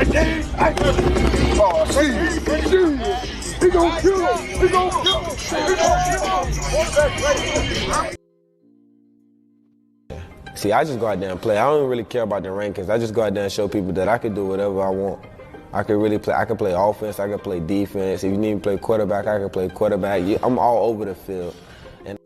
Oh, see. He gonna kill him. He gonna kill him. He gonna kill him. See, I just go out there and play. I don't really care about the rankings. I just go out there and show people that I can do whatever I want. I can really play. I can play offense. I can play defense. If you need me to play quarterback, I can play quarterback. I'm all over the field. And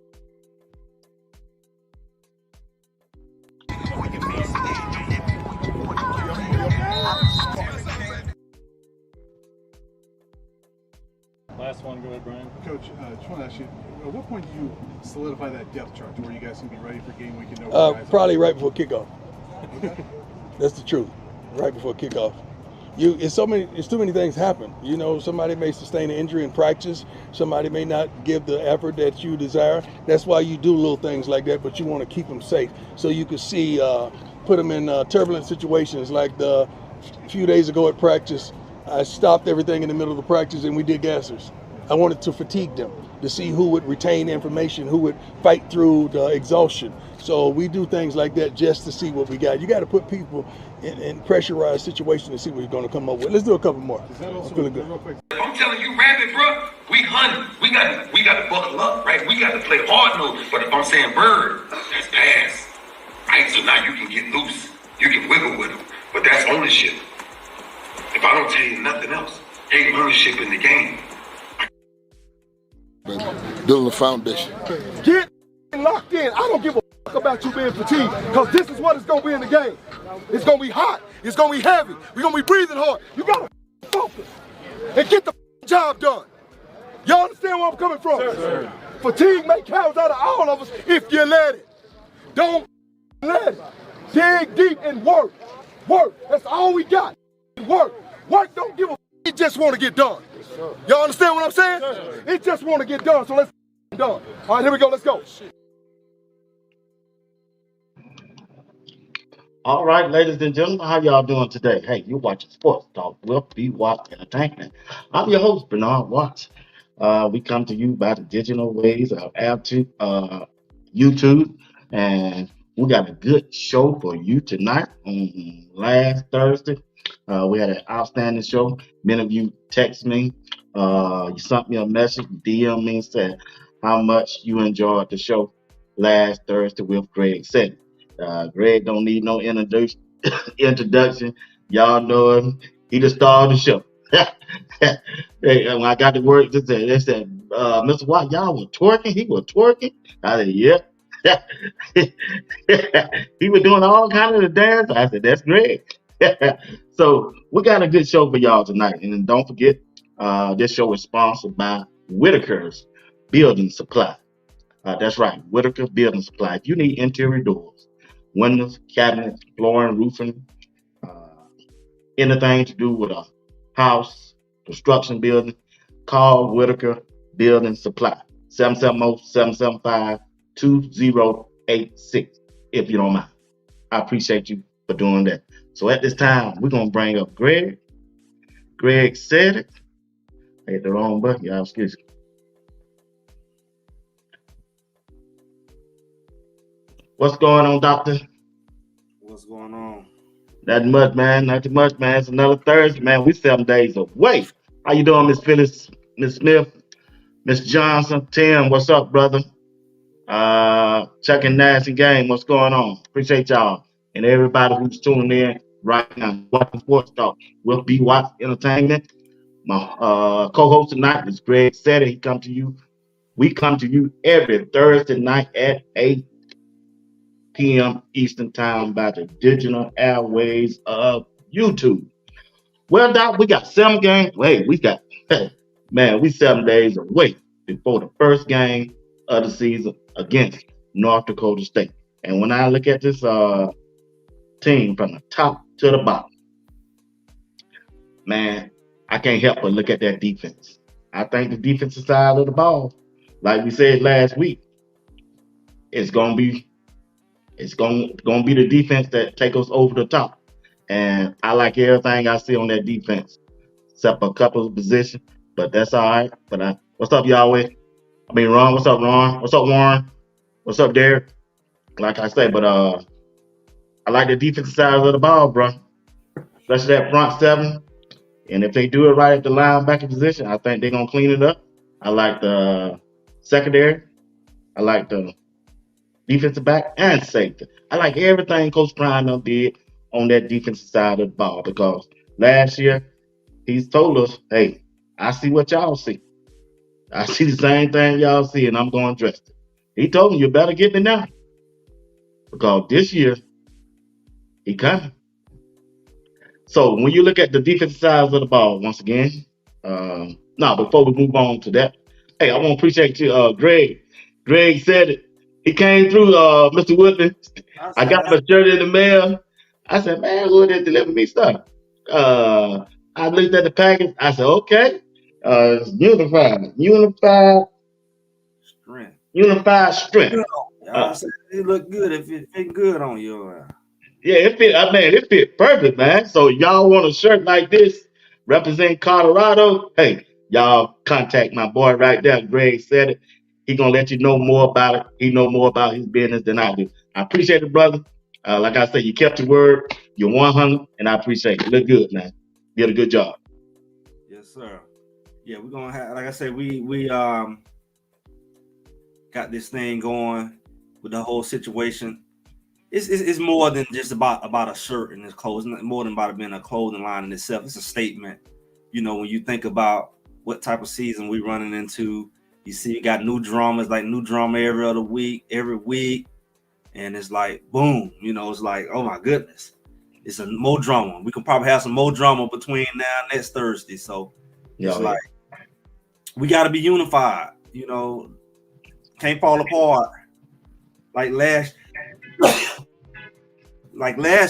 last one, go ahead, Brian. Coach, I just want to ask you, at what point do you solidify that depth chart to where you guys can be ready for game week and know guys probably right before kickoff. That's the truth. Right before kickoff. It's too many things happen. You know, somebody may sustain an injury in practice. Somebody may not give the effort that you desire. That's why you do little things like that, but you want to keep them safe. So you can see, put them in turbulent situations. Like a few days ago at practice, I stopped everything in the middle of the practice and we did gassers. I wanted to fatigue them, to see who would retain information, who would fight through the exhaustion. So we do things like that just to see what we got. You got to put people in pressurized situations to see what you're going to come up with. Let's do a couple more. Is that also feeling good. real quick? I'm telling you, Rabbit, bro, we hunting. We got to buckle up, right? We got to play hard nose. But if I'm saying bird, that's pass, right? So now you can get loose. You can wiggle with them. But that's ownership. If I don't tell you nothing else, ain't ownership in the game. Building the foundation. Get locked in. I don't give a fuck about you being fatigued, because this is what it's going to be in the game. It's going to be hot. It's going to be heavy. We're going to be breathing hard. You got to focus and get the job done. Y'all understand where I'm coming from? Sir. Fatigue make cows out of all of us if you let it. Don't let it. Dig deep and work. Work. That's all we got. Work. Work don't give a it just want to get done. Y'all understand what I'm saying? It just want to get done, so let's get done. All right, here we go. Let's go. All right, ladies and gentlemen, how y'all doing today? Hey, you're watching Sports Talk with BWatts Entertainment. I'm your host, Bernard Watts. We come to you by the digital ways of YouTube, and we got a good show for you tonight. On last Thursday, we had an outstanding show. Many of you text me, you sent me a message, DM me, and said how much you enjoyed the show last Thursday with Greg Said. Greg don't need no introduction. Y'all know him. He the star of the show. When I got to work, they said, Mr. Watt, y'all were twerking? He was twerking? I said, yep. He was doing all kinds of the dance. I said, that's Greg. So we got a good show for y'all tonight. And then don't forget, this show is sponsored by Whitaker's Building Supply. That's right, Whitaker Building Supply. If you need interior doors, windows, cabinets, flooring, roofing, anything to do with a house, construction building, call Whitaker Building Supply. 770-775-2086, if you don't mind. I appreciate you for doing that. So at this time, we're going to bring up Greg. Greg Said it. I hit the wrong button, y'all. Excuse me. What's going on, doctor? What's going on? Nothing much, man. Nothing much, man. It's another Thursday, man. We 7 days away. How you doing, Miss Phyllis, Miss Smith, Miss Johnson? Tim, what's up, brother? Chuck and Nasty Game, what's going on? Appreciate y'all and everybody who's tuning in right now. Watching Sports Talk with BWatts Entertainment. My co-host tonight is Greg Said it. We come to you every Thursday night at 8 p.m. Eastern Time by the digital airways of YouTube. Well, Doc, we got 7 games. Wait, we 7 days away before the first game of the season against North Dakota State. And when I look at this team from the top to the bottom, man, I can't help but look at that defense. I think the defensive side of the ball, like we said last week, it's gonna be the defense that take us over the top. And I like everything I see on that defense, except a couple of positions, but that's all right. But what's up, Yahweh? Ron. What's up, Ron? What's up, Warren? What's up, Derek? Like I say, but I like the defensive side of the ball, bro. especially that front seven. And if they do it right at the linebacker position, I think they're gonna clean it up. I like the secondary. I like the defensive back and safety. I like everything Coach Prime did on that defensive side of the ball because last year he's told us, hey, I see what y'all see. I see the same thing y'all see, and I'm going to address it. He told me, you better get me now because this year he coming. So when you look at the defensive sides of the ball, once again, now before we move on to that, hey, I want to appreciate you, Greg. Greg said it. He came through, Mr. Woodman. I got my shirt in the mail. I said, man, who did deliver me stuff? I looked at the package. I said, okay, Strength. unified strength. I said it look good if it fit good on you. Yeah, it fit. I mean, it fit perfect, man. So y'all want a shirt like this, represent Colorado? Hey, y'all contact my boy right there. Greg said it. He gonna let you know more about it. He know more about his business than I do. I appreciate it, brother. Like I said, you kept your word. You're 100, and I appreciate it. Look good, man. You did a good job. Yes, sir. Yeah, we're gonna have, like I said, we got this thing going with the whole situation. It's more than just about a shirt and his clothes. It's more than about it being a clothing line in itself. It's a statement. You know, when you think about what type of season we running into, you see you got new dramas, like new drama every week, and it's like boom. You know, it's like, oh my goodness, it's a more drama. We can probably have some more drama between now and next Thursday. So it's like we got to be unified. You know, can't fall apart like last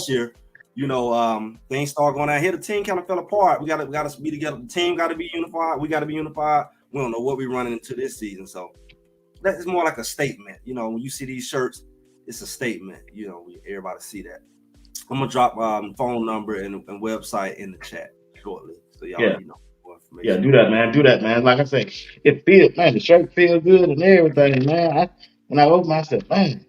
year. You know, things start going out here. The team kind of fell apart. We gotta be together. The team got to be unified. We got to be unified. We don't know what we're running into this season, so that's more like a statement. You know, when you see these shirts, it's a statement. You know, everybody see that. I'm gonna drop phone number and website in the chat shortly, so y'all know more information. Yeah, do that, man. Do that, man. Like I said, it feels, man. The shirt feels good and everything, man. When I opened, I said, man,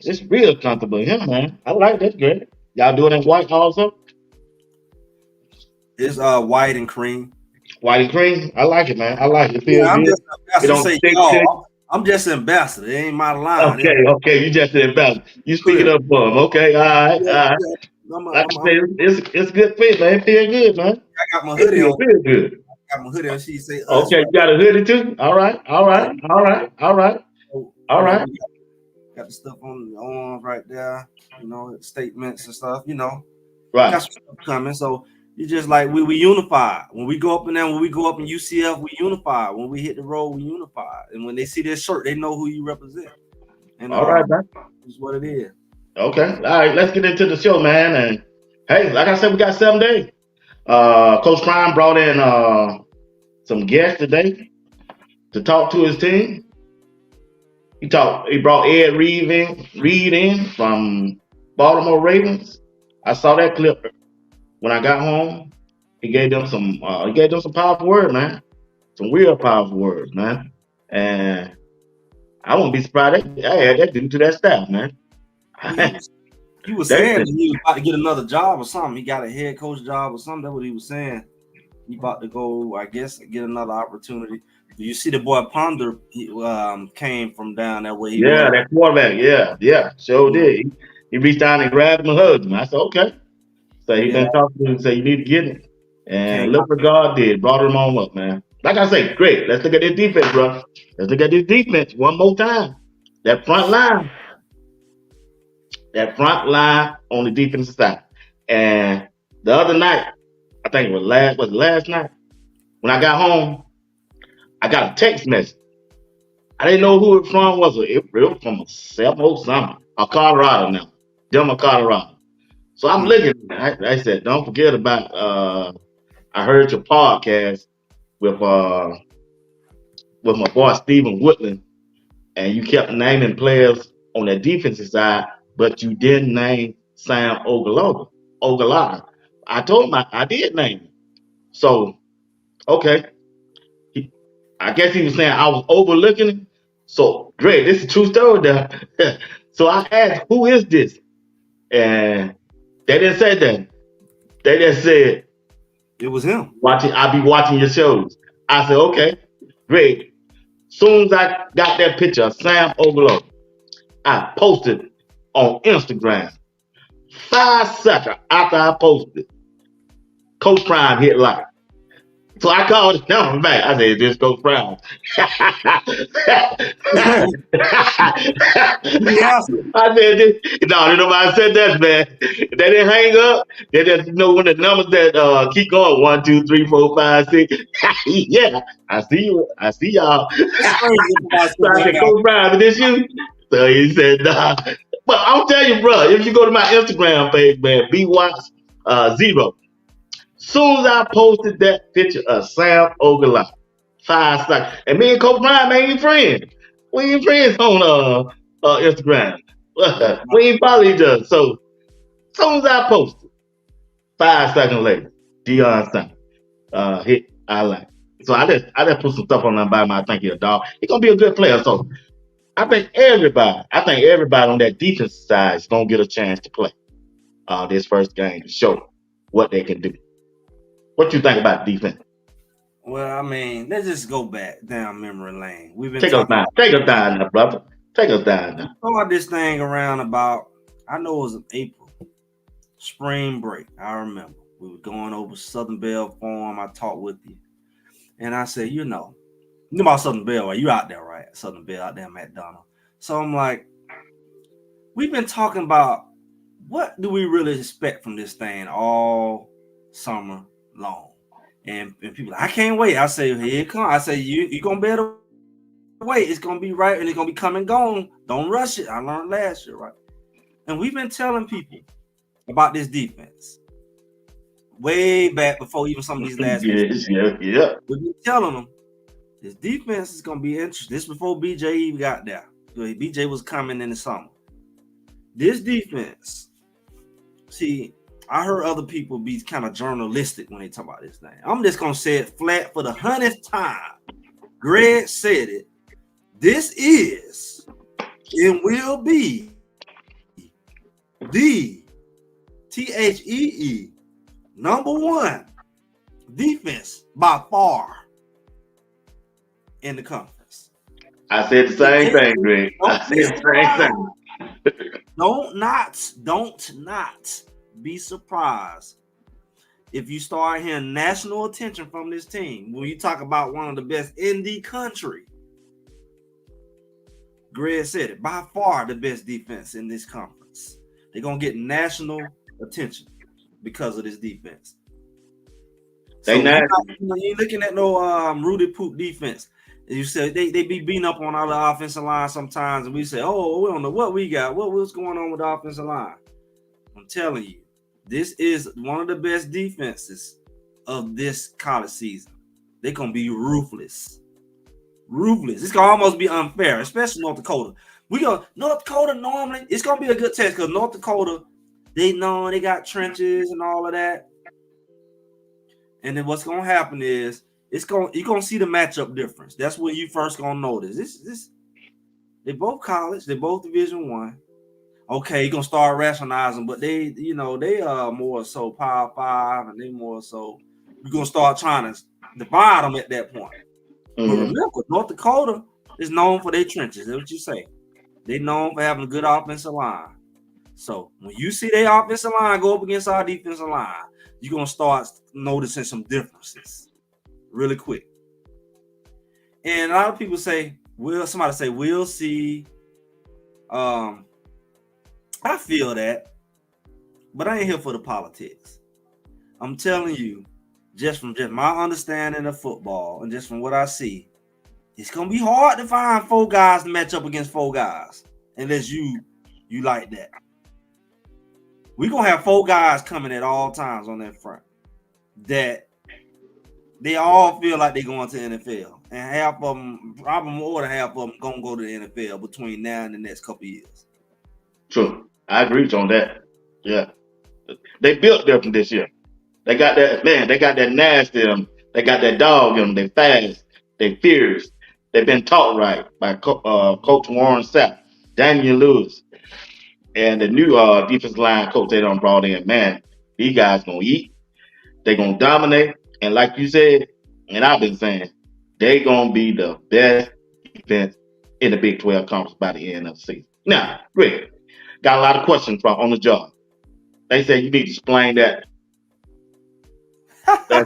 it's real comfortable here, man. I like that, great. Y'all doing it in white also? It's white and cream. White and cream. I like it, man. I like it. It feels I'm good. just It don't say, stick to you. I'm just ambassador. It ain't my line. Okay. You just said about you speaking up for them. Okay, all right. Like I said, it's good fit, man. It feel good, man. I got my hoodie on. Feel good. I got my hoodie on. She say, okay, right. You got a hoodie too. All right. Got the stuff on the arms right there. You know, statements and stuff. You know, right. Got some stuff coming. So you just like we unify. When we go up and down, when we go up in UCF, we unify. When we hit the road, we unify. And when they see this shirt, they know who you represent. And all right, man. That's what it is. Okay. All right, let's get into the show, man. And hey, like I said, we got 7 days. Coach Prime brought in some guests today to talk to his team. He brought Ed Reed in from Baltimore Ravens. I saw that clip when I got home. He gave them some powerful words, man. Some real powerful words, man. And I wouldn't be surprised I add that dude to that staff, man. He was saying that he was about to get another job or something. He got a head coach job or something. That's what he was saying. He about to go, I guess, get another opportunity. You see the boy Ponder, he came from down that way. That quarterback. Yeah. Sure did. He reached down and grabbed him and hugged him. I said, okay. So he been talking to him and said, you need to get it. And look what God did. Brought him on up, man. Like I say, great. Let's look at this defense, bro. Let's look at this defense one more time. That front line. That front line on the defensive side. And the other night, I think it was last night, when I got home, I got a text message. I didn't know who it from was. It was from a 7 something. Colorado now. Denver, Colorado. So I'm looking. I said, don't forget about I heard your podcast with my boy Stephen Woodland, and you kept naming players on the defensive side, but you didn't name Sam Ogallala. I told him I did name him. So, okay. I guess he was saying I was overlooking it. So, great. This is a true story there. So I asked, who is this? And they didn't say that. They just said, It was him. I'll be watching your shows. I said, okay, great. Soon as I got that picture of Sam Oglo, I posted on Instagram. 5 seconds after I posted, Coach Prime hit like. So I called his number back. I said, "This Coach Prime." Yeah. I said, "No, nobody said that, man." They didn't hang up. They just when the numbers that keep going 1, 2, 3, 4, 5, 6. Yeah, I see you. I see y'all. It's crazy about So I said, that. "Coach Prime, is this you?" So he said, "Nah." But I'm telling you, bro, if you go to my Instagram page, man, BWatts0. Soon as I posted that picture of Sam Ogla, 5 seconds, and me and Coach Prime ain't even friends. We ain't friends on Instagram. We ain't follow each other. So soon as I posted, 5 seconds later, Deion Sanders hit I like. So I just put some stuff on there by him. I think he's a dog. He's gonna be a good player. So I think everybody on that defensive side is gonna get a chance to play this first game to show what they can do. What you think about defense? Well, I mean, let's just go back down memory lane. We've been Take us talking down now, brother. Take us down now. about this thing around about, I know it was in April, spring break. I remember we were going over Southern Bell Farm. I talked with you, and I said, you know about Southern Bell, right? You out there, right? Southern Bell out there, McDonald. So I'm like, we've been talking about what do we really expect from this thing all summer long. And people like, I can't wait. I say, here it comes. I say, you gonna be able to wait. It's gonna be right, and it's gonna be come and gone. Don't rush it. I learned last year, right? And we've been telling people about this defense way back before even some of these last years. Yeah. We've been telling them this defense is gonna be interesting. This before BJ even got there. BJ was coming in the summer. This defense, see, I heard other people be kind of journalistic when they talk about this thing. I'm just gonna say it flat for the 100th time. Greg said it. This is and will be the THEE #1 defense by far in the conference. I said the same thing, Greg. I said the same thing. Don't not be surprised if you start hearing national attention from this team when you talk about one of the best in the country. Greg said it, by far the best defense in this conference. They're gonna get national attention because of this defense. So you ain't looking at no Rudy Poop defense. You said they be beating up on our offensive line sometimes, and we say, oh, we don't know what we got. What's going on with the offensive line? I'm telling you, this is one of the best defenses of this college season. They're gonna be ruthless. It's gonna almost be unfair, especially North Dakota. North Dakota normally it's gonna be a good test because North Dakota, they know they got trenches and all of that. And then what's gonna happen is you're gonna see the matchup difference. That's what you first gonna notice. This they both college, they both Division I. Okay, you're gonna start rationalizing, but they are more so Power 5, and they more so you're gonna start trying to divide them at that point. Mm-hmm. But remember, North Dakota is known for their trenches. That's what you say. They're known for having a good offensive line. So when you see their offensive line go up against our defensive line, you're gonna start noticing some differences really quick. And a lot of people say, we'll see. I feel that, but I ain't here for the politics. I'm telling you, just from my understanding of football and just from what I see, it's gonna be hard to find 4 guys to match up against 4 guys unless you like that. We're gonna have 4 guys coming at all times on that front that they all feel like they're going to the NFL, and half of them, probably more than half of them, gonna go to the NFL between now and the next couple of years. True, I agree on that. Yeah, they built different this year. They got that They got that nasty in them. They got that dog in them. They fast. They fierce. They've been taught right by Coach Warren Sapp, Daniel Lewis, and the new defensive line coach they done brought in. Man, These guys gonna eat. They gonna dominate. And like you said, and I've been saying, they gonna be the best defense in the Big 12 conference by the end of the season. Now, Rick, got a lot of questions from on the job. They say you need to explain that. They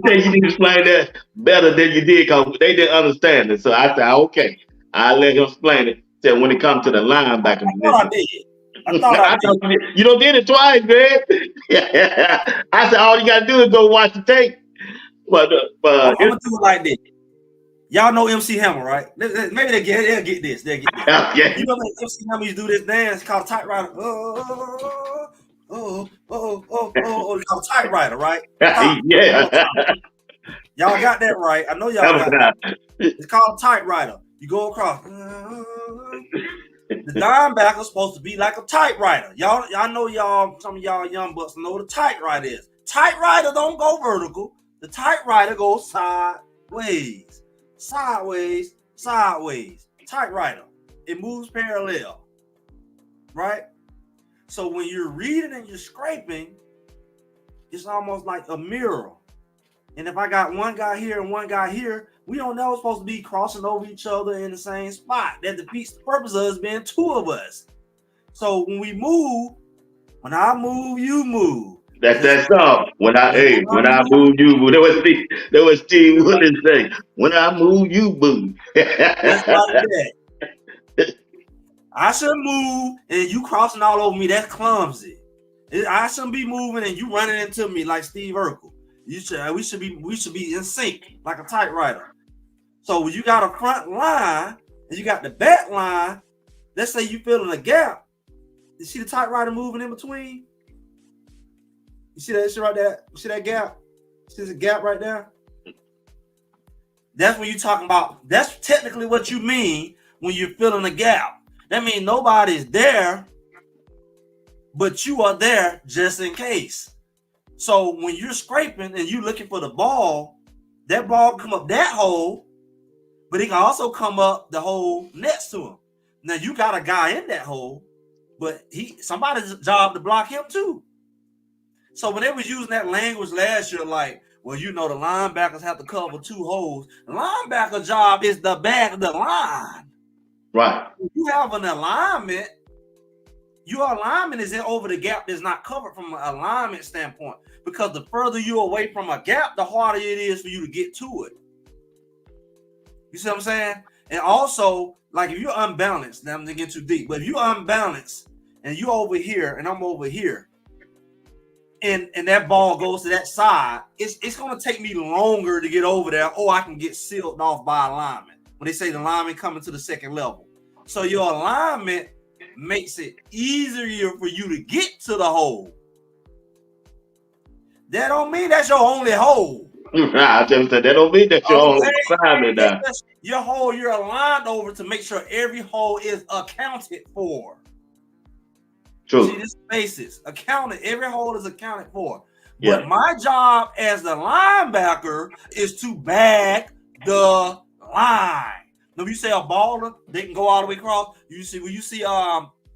say you need to explain that better than you did because they didn't understand it. So I said, okay, I'll let him explain it. Said when it comes to the linebacker I position. thought I I did. thought you don't did it twice, Greg. I said all you gotta do is go watch the tape. But I'm gonna do it like this. Y'all know MC Hammer, right? Maybe they'll get this. They'll get this. yeah. You know when MC Hammer used to do this dance called typewriter. It's called typewriter, right? Yeah. Y'all got that right. I know y'all got that. It's called typewriter. You go across. The linebacker's supposed to be like a typewriter. Y'all know some of y'all young bucks know what a typewriter is. Typewriter don't go vertical. The typewriter goes sideways. Typewriter. It moves parallel. Right? So when you're reading and you're scraping, it's almost like a mirror. And if I got one guy here and one guy here, we don't know it's supposed to be crossing over each other in the same spot. That defeats the purpose of us being two of us. So when we move, when I move, you move. That's that song. When I move, you move. That was Steve Willis say. When I move, you move. Just like that. I should move and you crossing all over me. That's clumsy. I shouldn't be moving and you running into me like Steve Urkel. We should be in sync like a typewriter. So when you got a front line and you got the back line, let's say you fill in a gap. You see the typewriter moving in between? You see that shit right there? You see that gap? See the gap right there? That's when you're talking about, that's technically what you mean when you're filling a gap. That means nobody's there, but you are there just in case. So when you're scraping and you're looking for the ball, that ball come up that hole, but it can also come up the hole next to him. Now you got a guy in that hole, but somebody's job to block him too. So when they was using that language last year, like, well, the linebackers have to cover two holes. The linebacker job is the back of the line. Right. If you have an alignment, your alignment is in over the gap that's not covered from an alignment standpoint. Because the further you're away from a gap, the harder it is for you to get to it. You see what I'm saying? And also, like if you're unbalanced, now I'm gonna get too deep, but if you're unbalanced and you're over here and I'm over here, and that ball goes to that side, it's gonna take me longer to get over there, or I can get sealed off by alignment. When they say the alignment coming to the second level. So your alignment makes it easier for you to get to the hole. That don't mean that's your only hole. I just said that don't mean that's your only assignment now. Your hole, you're aligned over to make sure every hole is accounted for. True. See, this basis accounted. Every hole is accounted for. Yeah. But my job as the linebacker is to back the line. Now, if you say a baller, they can go all the way across. You see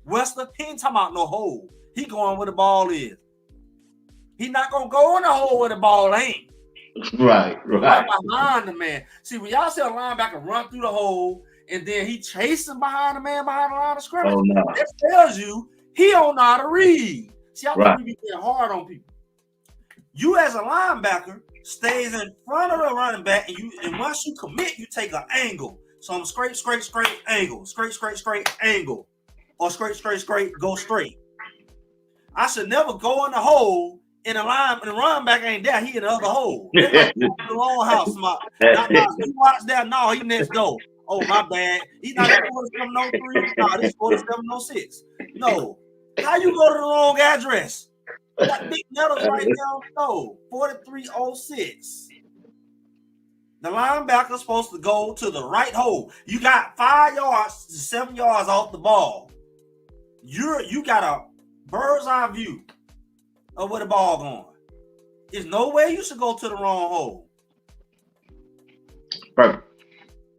Wester, he ain't talking about no hole. He going where the ball is. He not gonna go in the hole where the ball ain't. Right. Behind the man. See, when y'all see a linebacker run through the hole and then he chasing behind the man behind the line of scrimmage, that tells you he don't know how to read. See, I think we be getting hard on people. You as a linebacker stays in front of the running back, and once you commit, you take an angle. So I'm scrape, angle, scrape, angle, or scrape, go straight. I should never go in the hole in the line, and the running back ain't there. He in the other hole. Like the long house. You watch that? No, he next door. Oh, my bad. He's not at 4703. No, this is 4706. No. How you go to the wrong address? That big letters right down. No, 4306. The linebacker's supposed to go to the right hole. You got 5 yards to 7 yards off the ball. You got a bird's eye view of where the ball going. There's no way you should go to the wrong hole. Perfect.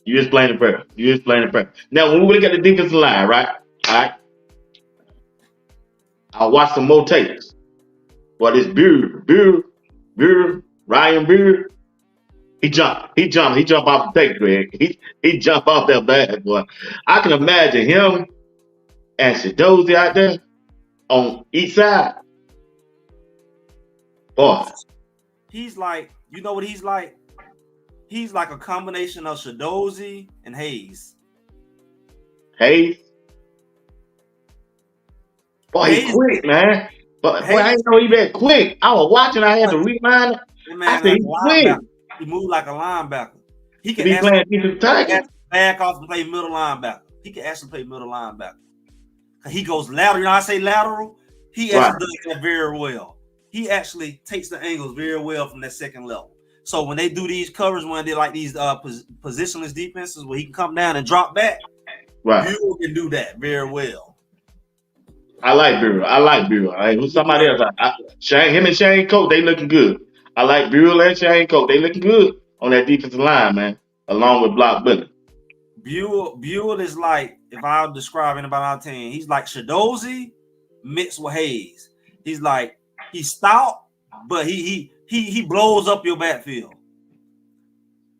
You explain it perfect. Now, when we look at the defensive line, right? All right. I'll watch some more tapes. What is Ryan Beer? He jumped off the tape, Greg. He jumped off that bad boy. I can imagine him and Shadozy out there on each side. Boy, He's like, you know what he's like? He's like a combination of Shadozy and Hayes. Hayes. Boy, he's quick, man. But boy, I didn't know he that quick. I was watching, I had to rewind. I said he's quick. He moved like a linebacker. He can be playing defensive tackle. Back off and play middle linebacker. He can actually play middle linebacker. He goes lateral. You know, I say lateral. He actually does that very well. He actually takes the angles very well from that second level. So when they do these covers, when they like these positionless defenses, where he can come down and drop back, you can do that very well. I like Buell. Who's somebody else? Him and Shane Coke, they looking good. I like Buell and Shane Coke. They looking good on that defensive line, man, along with Block Billy. Buell is like, if I'll describe anybody on our team, he's like Shadozy mixed with Hayes. He's like, he's stout, but he blows up your backfield.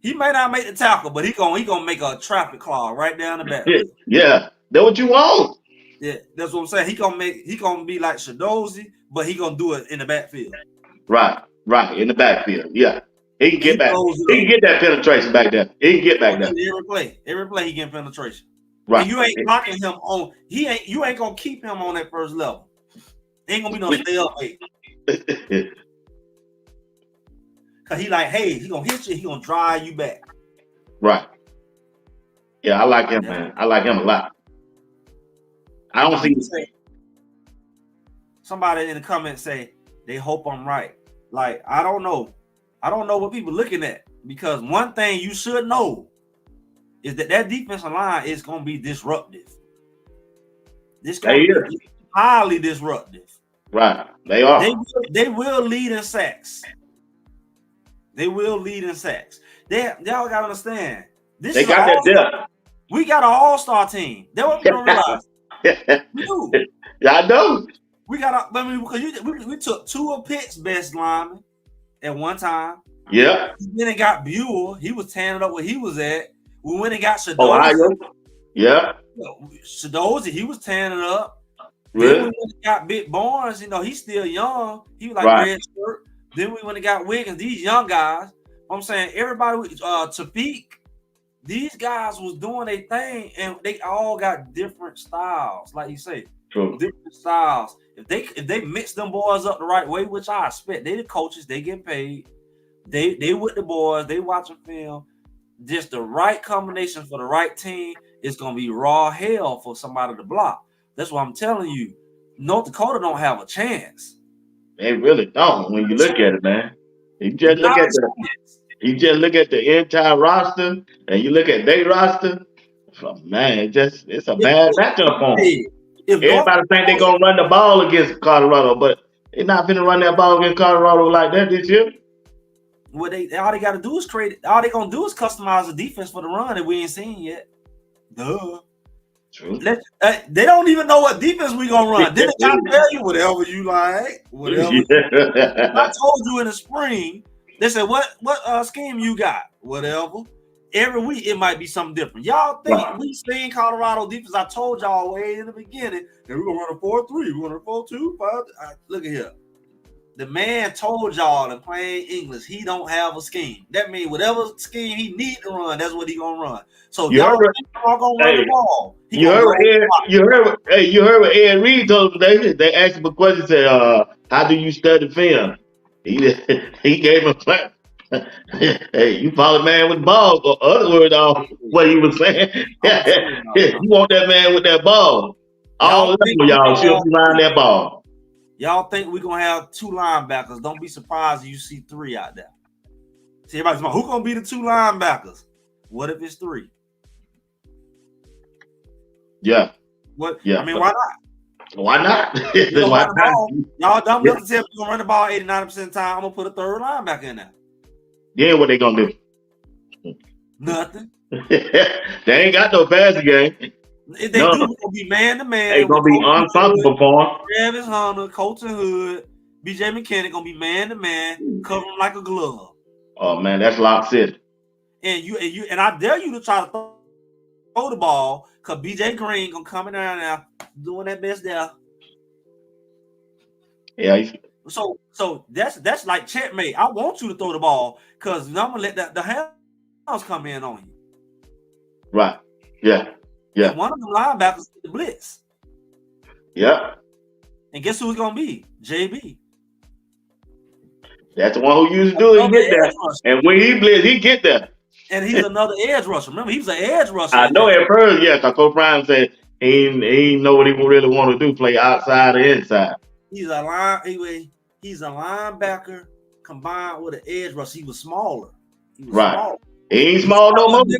He may not make the tackle, but he gonna make a traffic claw right down the backfield. Yeah, that's what you want. Yeah, that's what I'm saying. He gonna be like Shadozy, but he gonna do it in the backfield. Right, in the backfield. Yeah, he can get back. He can get that penetration back there. He can get back there. Every play, he getting penetration. Right. And you ain't locking him on. You ain't gonna keep him on that first level. Ain't gonna be no stay up eight. Cause he like, hey, he gonna hit you. He gonna drive you back. Right. Yeah, I like him, man. I like him a lot. I don't think somebody in the comments say they hope I'm right. Like, I don't know what people looking at, because one thing you should know is that defensive line is gonna be disruptive. This gonna be highly disruptive. Right, they are. They will lead in sacks. Y'all gotta understand. They got that depth. We got an all-star team. That's what we don't realize. We do. Yeah, I know. We got because we took two of Pitt's best linemen at one time. Yeah. We went and got Buell. He was tanning up where he was at. We went and got Shadozy. Ohio. Yeah. Shadozy, he was tanning up. Really? Then we went and got Big Barnes. You know, he's still young. He was like red shirt. Then we went and got Wiggins. These young guys. I'm saying everybody, Tafik, these guys was doing their thing, and they all got different styles. Like you say, different styles. If they mix them boys up the right way, which I expect, they the coaches, they get paid. They with the boys, they watching film. Just the right combination for the right team is gonna be raw hell for somebody to block. That's what I'm telling you. North Dakota don't have a chance. They really don't when you look at it, man. You just look at the entire roster, and you look at their roster. Man, it's a bad matchup for them. Everybody think they're gonna run the ball against Colorado, but they're not gonna run that ball against Colorado like that this year. All they gotta do is all they gonna do is customize the defense for the run that we ain't seen yet. Duh. True. They don't even know what defense we gonna run. Then they gotta tell you whatever you like. Whatever. I told you in the spring. They said, what scheme you got? Whatever. Every week it might be something different. Y'all think we seen Colorado defense? I told y'all way in the beginning that we're gonna run a 4-3, we're gonna run a 4-2, 5. Look at here. The man told y'all in plain English he don't have a scheme. That means whatever scheme he need to run, that's what he gonna run. So y'all gonna run the ball. You heard what Ed Reed told them. They asked him a question. Said, "How do you study film?" He gave him a clap. Hey, you follow the man with the ball. Or other words, what he was saying. You want that man with that ball. All of y'all should be line that ball. Y'all think we're gonna have two linebackers? Don't be surprised if you see three out there. See, everybody's like, who gonna be the two linebackers? What if it's three? Yeah. What? Yeah. I mean, why not? Why not? Why not? Y'all dumb enough to say if you're gonna run the ball 89% of the time, I'm gonna put a third linebacker in there. Yeah, what they gonna do? Nothing. They ain't got no passing game. If they do, it's gonna be man to man. It's gonna be uncomfortable for them. Travis Hunter, Colton Hood. BJ McKinney gonna be man to man, covering like a glove. Oh man, that's Lock City. And I dare you to try to throw the ball, cause BJ Green gonna come in there now doing that best there. Yeah. So that's like checkmate. I want you to throw the ball because I'm gonna let the hounds come in on you. Right. Yeah. Yeah. And one of them linebackers the blitz. Yeah. And guess who it's gonna be? JB. That's the one who used to do it. He get there. And when he blitz, he get there. And he's another edge rusher. Remember, he was an edge rusher. I know at first, yeah, because Coach Prime said he ain't know what he really want to do, play outside or inside. He's a linebacker combined with an edge rusher. He was smaller. Right. Smaller. He ain't small no more. He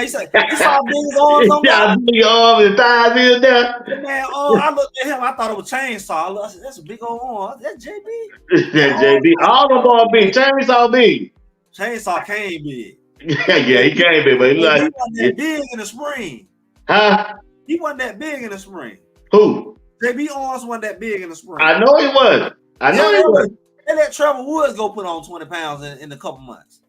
said, "You saw big arms on that." Big arms and thighs in there. Man, I looked at him. I thought it was chainsaw. I said, "That's a big old arm. That's JB." That JB. All them ball big. Chainsaw big. Chainsaw came big. Yeah, he came big, but he wasn't that big in the spring. Huh? He wasn't that big in the spring. Who? JB arms wasn't that big in the spring. I know he was. I know he was. They let Trevor Woods go put on 20 pounds in a couple months.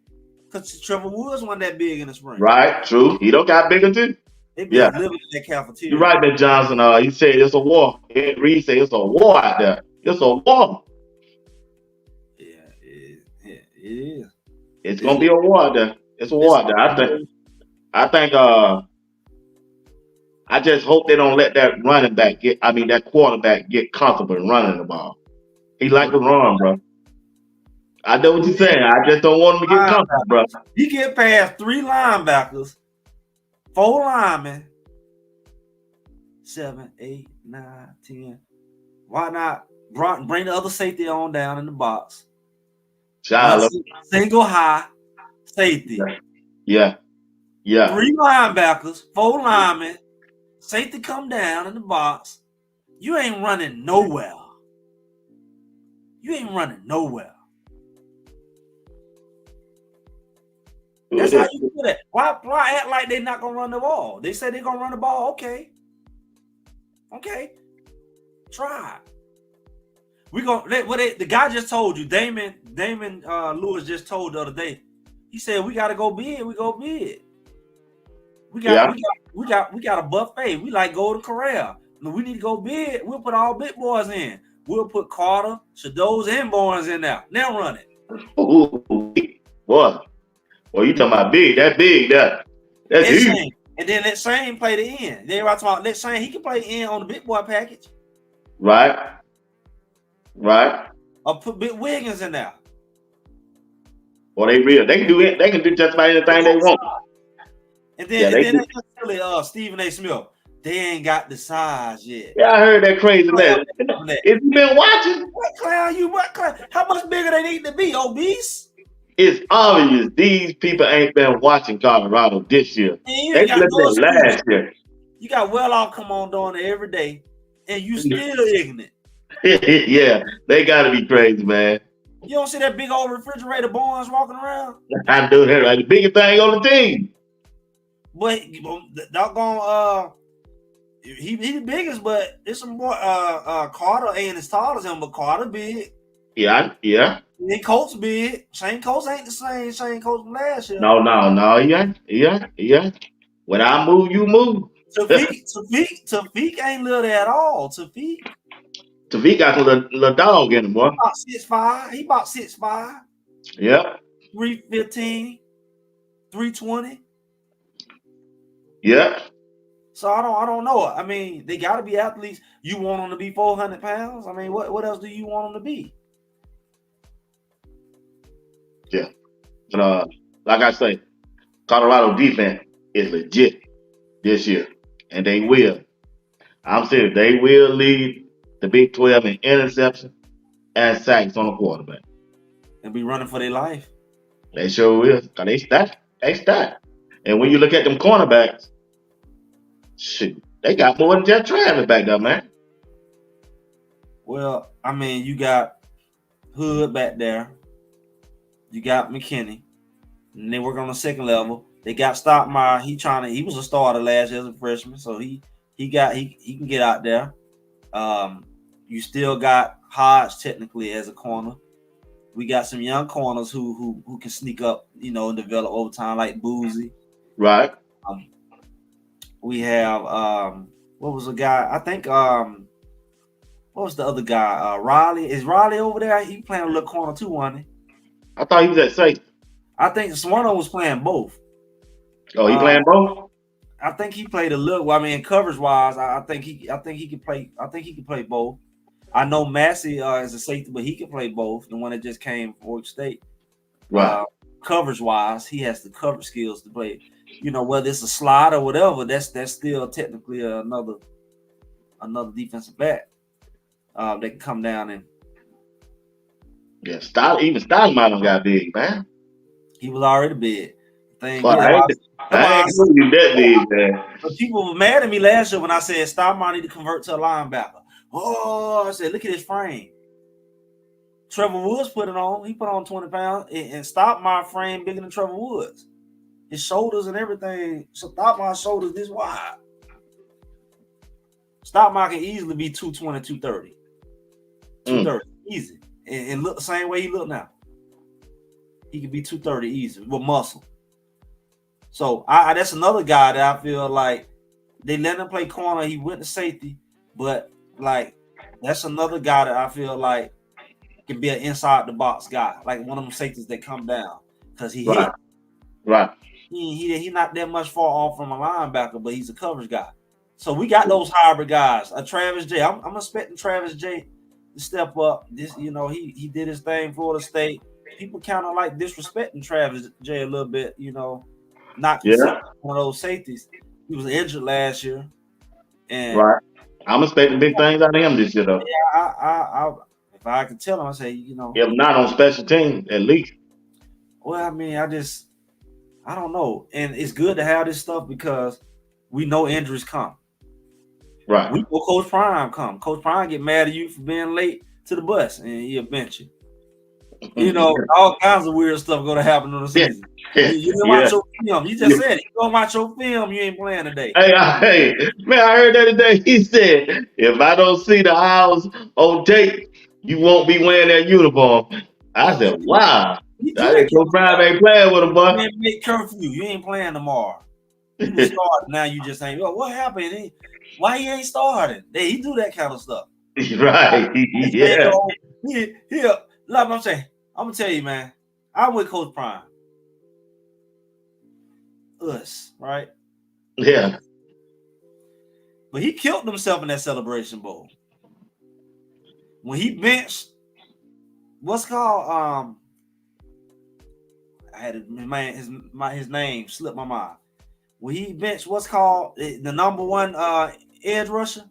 Because Trevor Woods wasn't that big in the spring. Right, true. He don't got bigger too. They been living in that cafeteria. You're right, Ben Johnson. He said it's a war. Reed said it's a war out there. It's a war. Yeah, it is. It's gonna be a war out there. It's a war out there. I think I just hope they don't let that that quarterback get comfortable in running the ball. He like to run, bro. I know what you're saying. I just don't want him to get comfortable, bro. He get past 3 linebackers, 4 linemen, 7, 8, 9, 10. Why not bring the other safety on down in the box? Single high safety. Yeah. 3 linebackers, 4 linemen, safety come down in the box. You ain't running nowhere. That's how you do that. Why act like they're not gonna run the ball? They say they're gonna run the ball. Okay. Try. The guy just told you, Damon Lewis just told the other day. He said we gotta go big. We go big. We got a buffet. We like Golden Corral. We need to go big. We'll put all big boys in. We'll put Carter, Shadows, and Barnes in there. Now run it. Ooh, boy. Well, you talking about big? That big, that's huge. And then let Shane play the end. They were talking about let Shane. He can play end on the big boy package. Right. Or put Big Wiggins in there. Well, they real. They can do it. They can do just about anything they want. And then Stephen A. Smith. They ain't got the size yet. Yeah, I heard that crazy man. If you been watching, what clown? How much bigger they need to be? Obese? It's obvious these people ain't been watching Colorado this year. They looked at last year. You got Well-Off come on doing it every day, and you still ignorant. Yeah, they gotta be crazy, man. You don't see that big old refrigerator Barnes walking around? I do that, right? The biggest thing on the team. But doggone he the biggest, but there's some more Carter ain't as tall as him, but Carter big. Yeah. And Colts big. Shane Colts ain't the same Shane Colts from last year. No, yeah. When I move, you move. Tafik ain't little at all. Tafik got a little dog in him, boy. About 6'5". He about 6'5". Yep. 315, 320. Yep. So I don't know. I mean, they got to be athletes. You want them to be 400 pounds? I mean, what else do you want them to be? Yeah. But like I say, Colorado defense is legit this year, and they will. I'm serious. They will lead the Big 12 in interception and sacks on the quarterback. And be running for their life. They sure will. Cause they stack. And when you look at them cornerbacks, shoot, they got more than just Travis back there, man. Well, I mean, you got Hood back there. You got McKinney. And they work on the second level. They got Stockmeyer. He was a starter last year as a freshman, so he can get out there. You still got Hodge technically as a corner. We got some young corners who can sneak up, you know, and develop over time, like Boozy. Right. We have what was the guy? I think what was the other guy? Riley. Is Riley over there? He playing a little corner too, wasn't he? I thought he was at safety. I think Swano was playing both. Oh, he playing both? I think he played a little. Well, I mean, coverage wise, I think he could play. I think he could play both. I know Massey is a safety, but he can play both. The one that just came from Oregon State. Right. Coverage wise, he has the coverage skills to play. You know, whether it's a slide or whatever, that's still technically another defensive back that can come down and. Yeah, Stoudemire got big, man. He was already big. Thing Well, I ain't you that big, man. But people were mad at me last year when I said Stoudemire need to convert to a linebacker. Oh, I said, look at his frame. Trevor Woods put it on. He put on 20 pounds, and Stoudemire frame bigger than Trevor Woods. His shoulders and everything. So Stoudemire's shoulders this wide. Stoudemire can easily be 220, 230. 230, easy. And look the same way he look now. He could be 230 easy with muscle. So that's another guy that I feel like they let him play corner. He went to safety, but like that's another guy that I feel like can be an inside the box guy, like one of them safeties that come down because he hit. Right. He not that much far off from a linebacker, but he's a coverage guy. So we got those hybrid guys. Travis J. I'm expecting Travis J to step up. This, you know, he did his thing, Florida State. People kind of like disrespecting Travis J a little bit, you know, not one of those safeties. He was injured last year, and I'm expecting big things out of him this year, though. Yeah, I if I could tell him, I say, you know, if not on special teams, at least. Well, I mean, I don't know, and it's good to have this stuff because we know injuries come. Right. We know Coach Prime come. Coach Prime get mad at you for being late to the bus, and he'll bench you. You know, all kinds of weird stuff going to happen in the season. You didn't watch your film. You just said it. You don't watch your film, you ain't playing today. Hey, man, I heard that today. He said, if I don't see the owls on tape, you won't be wearing that uniform. I said, wow. Coach Prime ain't playing with him, boy. You ain't make curfew. You ain't playing tomorrow. You was starting. Now you just ain't. What happened? Why he ain't starting? He do that kind of stuff. Right. Yeah. Like I'm saying, I'm gonna tell you, man. I'm with Coach Prime. Us, right? Yeah. But he killed himself in that Celebration Bowl. When he benched, what's called I had his name slipped my mind. When he benched what's called the number one edge rusher.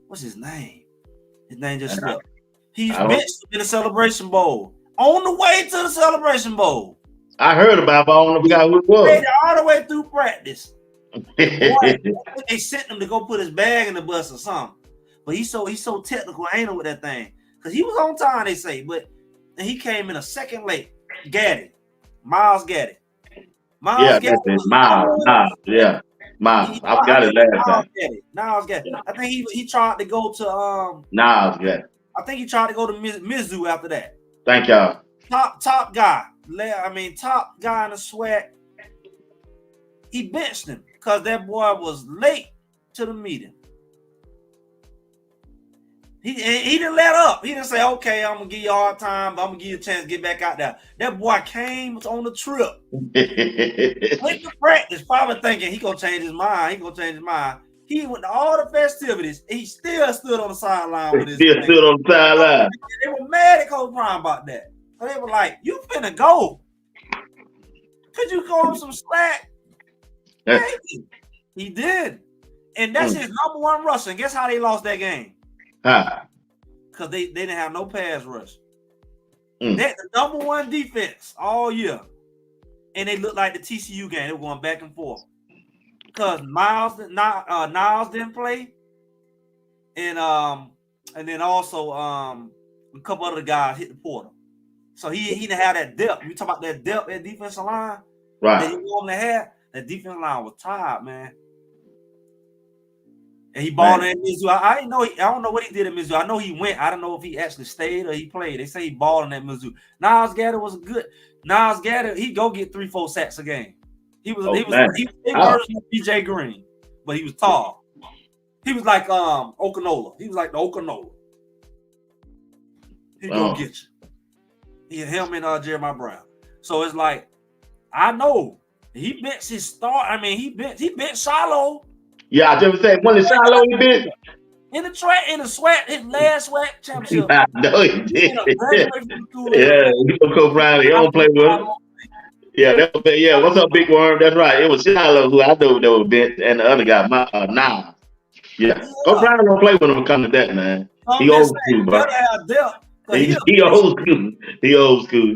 What's his name? His name just slipped. He's benched in the Celebration Bowl. On the way to the Celebration Bowl. I heard about it, but I don't know who it was. Made it all the way through practice. Boy, they sent him to go put his bag in the bus or something. But he's so technical anal with that thing. Because he was on time, they say, but he came in a second late. Miles Gaddy. Miles. I forgot it last time. Miles Gaddy. Yeah. I think he tried to go to Niles Gaddy. I think he tried to go to Mizzou after that. Thank y'all. Top guy. Top guy in the sweat. He benched him because that boy was late to the meeting. He didn't let up. He didn't say, okay, I'm going to give you a hard time, but I'm going to give you a chance to get back out there. That boy came on the trip. Went to practice, probably thinking he going to change his mind. He went to all the festivities. He still stood on the sideline with his They were mad at Coach Prime about that. So they were like, you finna go. Could you call him some slack? Maybe. He did. And that's his number one rusher. And guess how they lost that game? Because they didn't have no pass rush. That's the number one defense all year. And they looked like the TCU game. They were going back and forth. Because Niles didn't play. And then also a couple other guys hit the portal. So he didn't have that depth. You talk about that depth at defensive line. Right. That he normally had. That defensive line was tired, man. And he balled in Mizzou. I didn't know. I don't know what he did at Mizzou. I know he went. I don't know if he actually stayed or he played. They say he balled in at Mizzou. Niles Gatter was good. Niles Gatter, he go get 3-4 sacks a game. He was version of BJ Green, but he was tall. He was like Okanola. He was like the Okanola. He gonna get you. He him and Jeremiah Brown. So it's like, I know he benched his start. I mean, he benched Shiloh. Yeah, I just said one of Shiloh he benched. In the sweat, his last sweat championship. I know he did. Yeah, he gonna come around. He don't play with him. Yeah, what's up, Big Worm? That's right. It was Shiloh who I know that was bent, and the other guy, Nas. Yeah. Go Brown don't play with him when it comes to that, man. He old school, bro. He old school. He old school.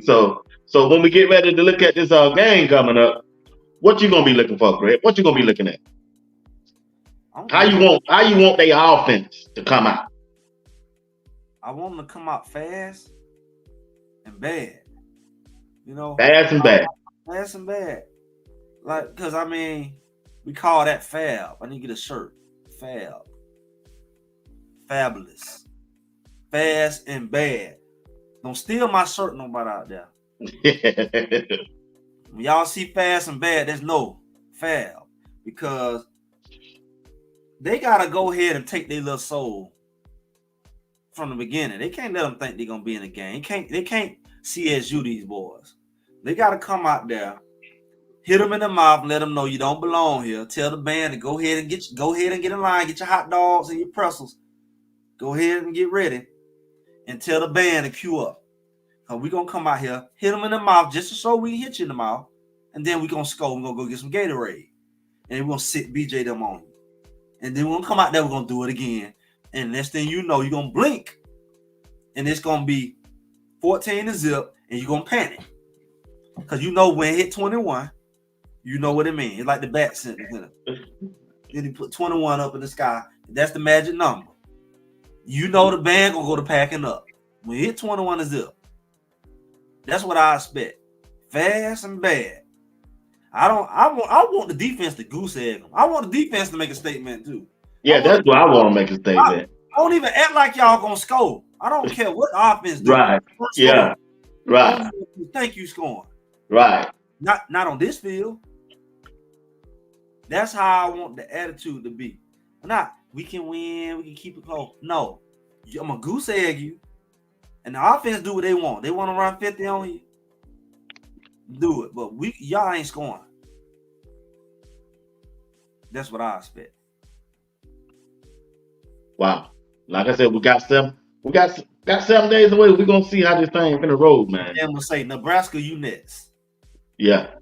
So when we get ready to look at this game coming up, what you gonna be looking for, Greg? What you gonna be looking at? How you want their offense to come out? I want them to come out fast and bad. You know, fast and bad. Fast and bad. Like, because I mean, we call that fab. I need to get a shirt. Fab. Fabulous. Fast and bad. Don't steal my shirt, nobody out there. When y'all see fast and bad, there's no fab. Because they gotta go ahead and take their little soul from the beginning. They can't let them think they're gonna be in the game. They can't CSU these boys. They gotta come out there, hit them in the mouth, and let them know you don't belong here. Tell the band to go ahead and get in line, get your hot dogs and your pretzels. Go ahead and get ready, and tell the band to queue up. Cause we're gonna come out here, hit them in the mouth just so we can hit you in the mouth, and then we're gonna score. We're gonna go get some Gatorade, and we're gonna sit BJ them on you. And then we're gonna come out there, we're gonna do it again. And next thing you know, you're gonna blink, and it's gonna be 14-0, and you're gonna panic. Because you know when it hit 21, you know what it means. It's like the bat sentence. Then he put 21 up in the sky. That's the magic number. You know the band gonna go to packing up. When it hit 21-0, that's what I expect. Fast and bad. I want the defense to goose egg them. I want the defense to make a statement too. Yeah, that's what I want to make a statement. I don't even act like y'all gonna score. I don't care what offense do. Right. Yeah. Right. You think you scoring. Right. Not on this field. That's how I want the attitude to be. Not we can win, we can keep it close. No, I'm gonna goose egg you, and the offense do what they want. They want to run 50 on you. Do it, but y'all ain't scoring. That's what I expect. Wow. Like I said, we got 7 days away. We're gonna see how this thing finna roll, man. I'm gonna say Nebraska, you next. Yeah.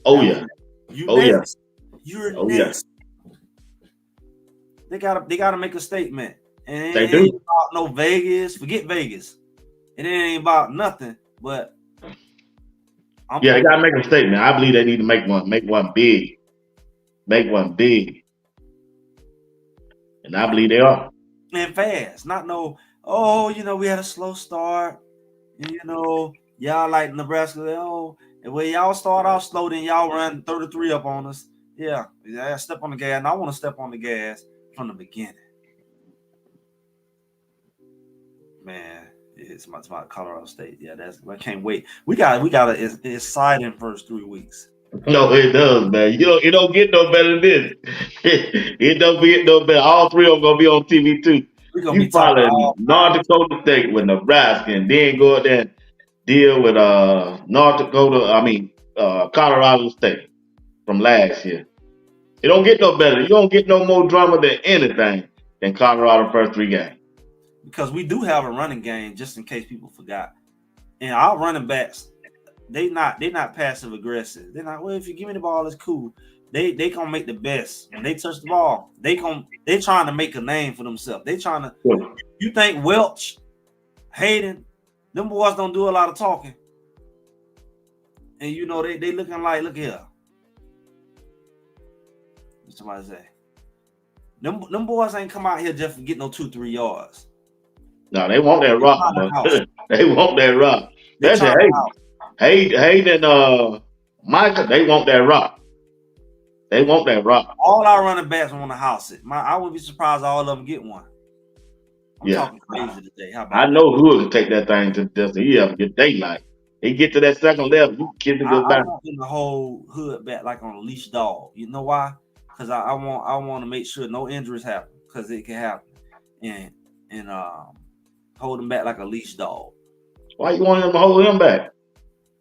Oh yeah. You next. Yeah. You're next. Yeah. They gotta make a statement. And they it do. Ain't about no Vegas. Forget Vegas. It ain't about nothing. But they gotta make a statement. I believe they need to make one. Make one big. Make one big. And I believe they are. And fast. Not no, we had a slow start. And, y'all like Nebraska. And when y'all start off slow, then y'all run 33 up on us. Yeah, step on the gas. And I want to step on the gas from the beginning. Man, it's my Colorado State. Yeah, I can't wait. We got an exciting first 3 weeks. No, it does, man. It don't get no better than this. It don't get no better. All 3 of them gonna be on TV too. You follow North Dakota State with Nebraska, and then go out there and deal with Colorado State from last year. It don't get no better. You don't get no more drama than anything than Colorado first 3 games. Because we do have a running game, just in case people forgot. And our running backs, they're not passive aggressive. They're not, well, if you give me the ball, it's cool. They gonna make the best. When they touch the ball, they trying to make a name for themselves. They trying to. You think Welch, Hayden, them boys don't do a lot of talking, and they looking like, look here. What somebody say? Them boys ain't come out here just for get no 2-3 yards. No, they want that rock. They want that rock. That's it. Hayden and Micah, they want that rock. They want that rock. All our running backs want to house it. I wouldn't be surprised all of them get one. I'm talking crazy today. How about I know Hood can take that thing to the distance. He ever get daylight. He get to that second level, you kiss it I goodbye. want him to hold Hood back like on a leash dog. You know why? Because I want to make sure no injuries happen, because it can happen, and hold him back like a leash dog. Why you want him to hold him back?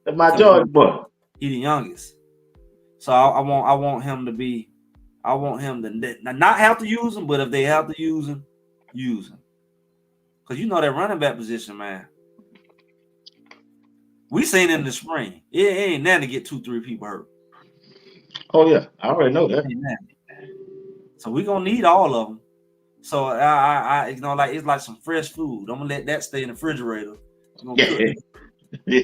That's my George boy. He the youngest, so I want him to be. I want him to not have to use him, but if they have to use him, use him. Because you know that running back position, man. We seen it in the spring. It ain't nothing to get 2-3 people hurt. Oh yeah, I already know that. So we gonna need all of them. So I you know, like it's like some fresh food. I'm gonna let that stay in the refrigerator. I'm gonna cook it.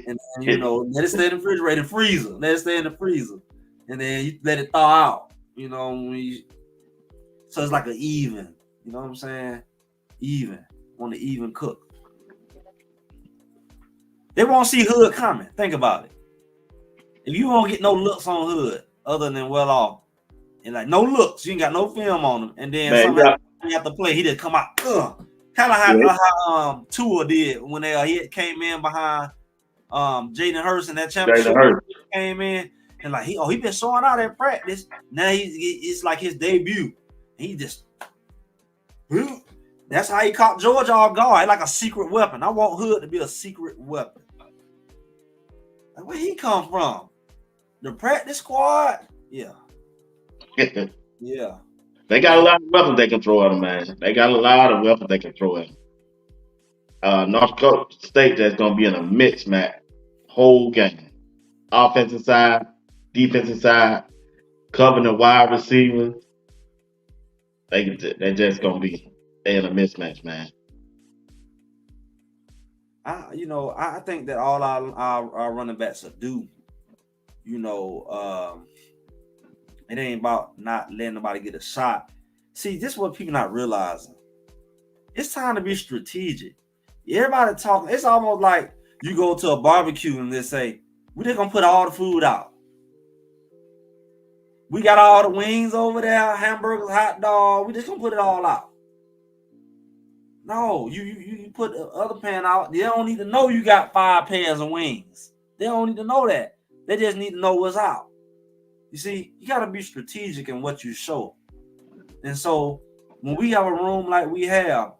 And you know, let it stay in the refrigerator, freezer. Let it stay in the freezer, and then you let it thaw out. You know, so it's like an even. You know what I'm saying? Even. Want to even cook. They won't see Hood coming. Think about it. If you won't get no looks on Hood other than well off, and like no looks, you ain't got no film on him, and then somebody have to play, he just come out. Kind of how Tua did when he came in behind Jaden Hurst in that championship. Came in and like he been showing out at practice. Now it's like his debut. He just that's how he caught Georgia off guard, like a secret weapon. I want Hood to be a secret weapon. Like, where he come from? The practice squad? Yeah. Yeah. They got a lot of weapons they can throw at him, man. They got a lot of weapons they can throw at him. North Dakota State, that's going to be in a mix match whole game. Offensive side, defensive side, covering the wide receiver. They're just going to be in a mismatch, man. I think that all our running backs are due. You know, it ain't about not letting nobody get a shot. See, this is what people not realizing. It's time to be strategic. Everybody talking. It's almost like you go to a barbecue and they say, we're just going to put all the food out. We got all the wings over there, hamburgers, hot dog. We just going to put it all out. No, you put the other pan out. They don't need to know you got 5 pairs of wings. They don't need to know that. They just need to know what's out. You see, you got to be strategic in what you show. And so when we have a room like we have,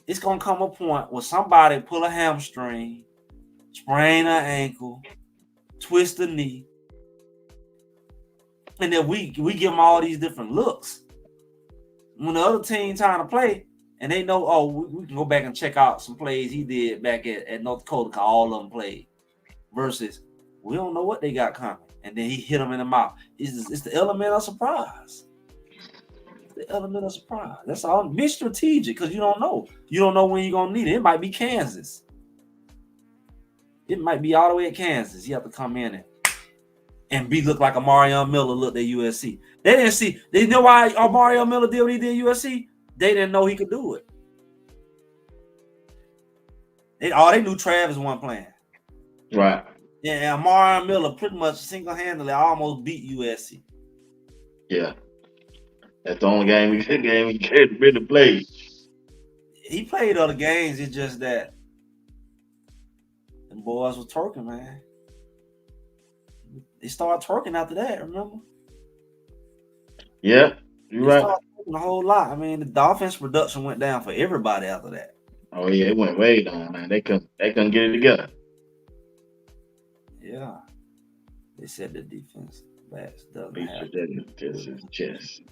it's going to come a point where somebody pull a hamstring, sprain an ankle, twist a knee, and then we give them all these different looks. When the other team trying to play, and they know, we can go back and check out some plays he did back at North Dakota, because all of them played, versus we don't know what they got coming. And then he hit them in the mouth. It's the element of surprise. The element of surprise. That's all. Be strategic, because you don't know. You don't know when you're going to need it. It might be Kansas. It might be all the way at Kansas. You have to come in and look like a Mario Miller looked at USC. They didn't see. They know why Mario Miller did what he did at USC? They didn't know he could do it. They knew Travis wasn't playing. Right. Yeah, and Mario Miller pretty much single-handedly almost beat USC. Yeah. That's the only game he can't really play. He played other games. It's just that them boys was twerking, man. They started twerking after that, remember? Yeah, you're right. Started twerking a whole lot. I mean, the offense production went down for everybody after that. Oh yeah, it went way down, man. They couldn't get it together. Yeah. They said the defense backs doesn't have chest.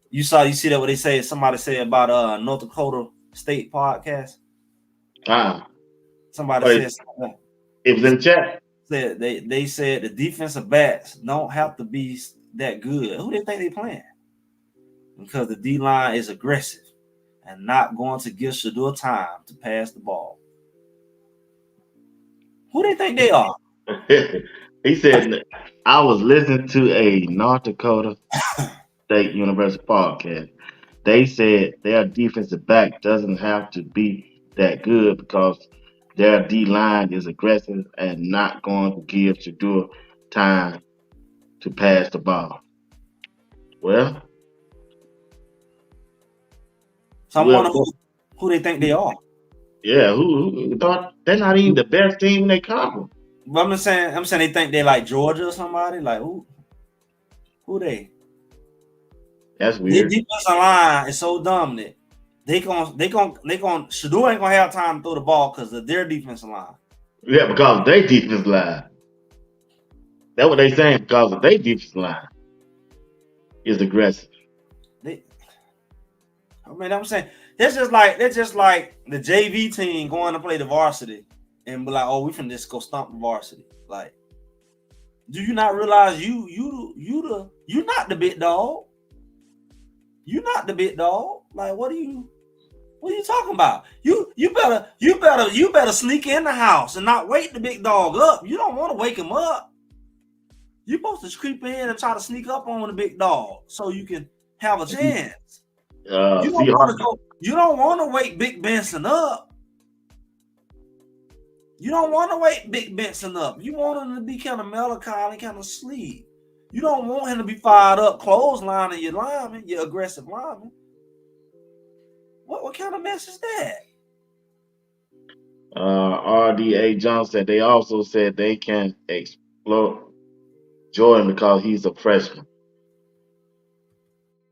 You see that what they say? Somebody said about North Dakota State podcast. Somebody said something. It was in the chat. Said they said the defensive backs don't have to be that good. Who they think they playing? Because the D line is aggressive and not going to give Shador time to pass the ball. Who they think they are? He said, I was listening to a North Dakota State University podcast. They said their defensive back doesn't have to be that good because their D line is aggressive and not going to give Shador time to pass the ball. Well, So I'm well, wondering who they think they are. yeah. Who thought they're not even the best team in their conference? But I'm saying they think they like Georgia or somebody. Like who they? That's Their weird. defensive line is so dumb that Shador ain't gonna have time to throw the ball because of their defensive line. Yeah, because of their defense line. That's what they saying, because of their defense line is aggressive. I'm saying that's just like the JV team going to play the varsity and be like, oh, we finna just go stomp the varsity. Like, do you not realize you not the big dog? You not the big dog. Like, what are you talking about? You better sneak in the house and not wake the big dog up. You don't want to wake him up. You're supposed to creep in and try to sneak up on the big dog so you can have a chance. You don't want to wake Big Benson up. You don't want to wake Big Benson up. You want him to be kind of melancholy, kind of sleep. You don't want him to be fired up, clotheslining your lineman, your aggressive lineman. What kind of mess is that? RDA Johnson said they also said they can explore Jordan because he's a freshman.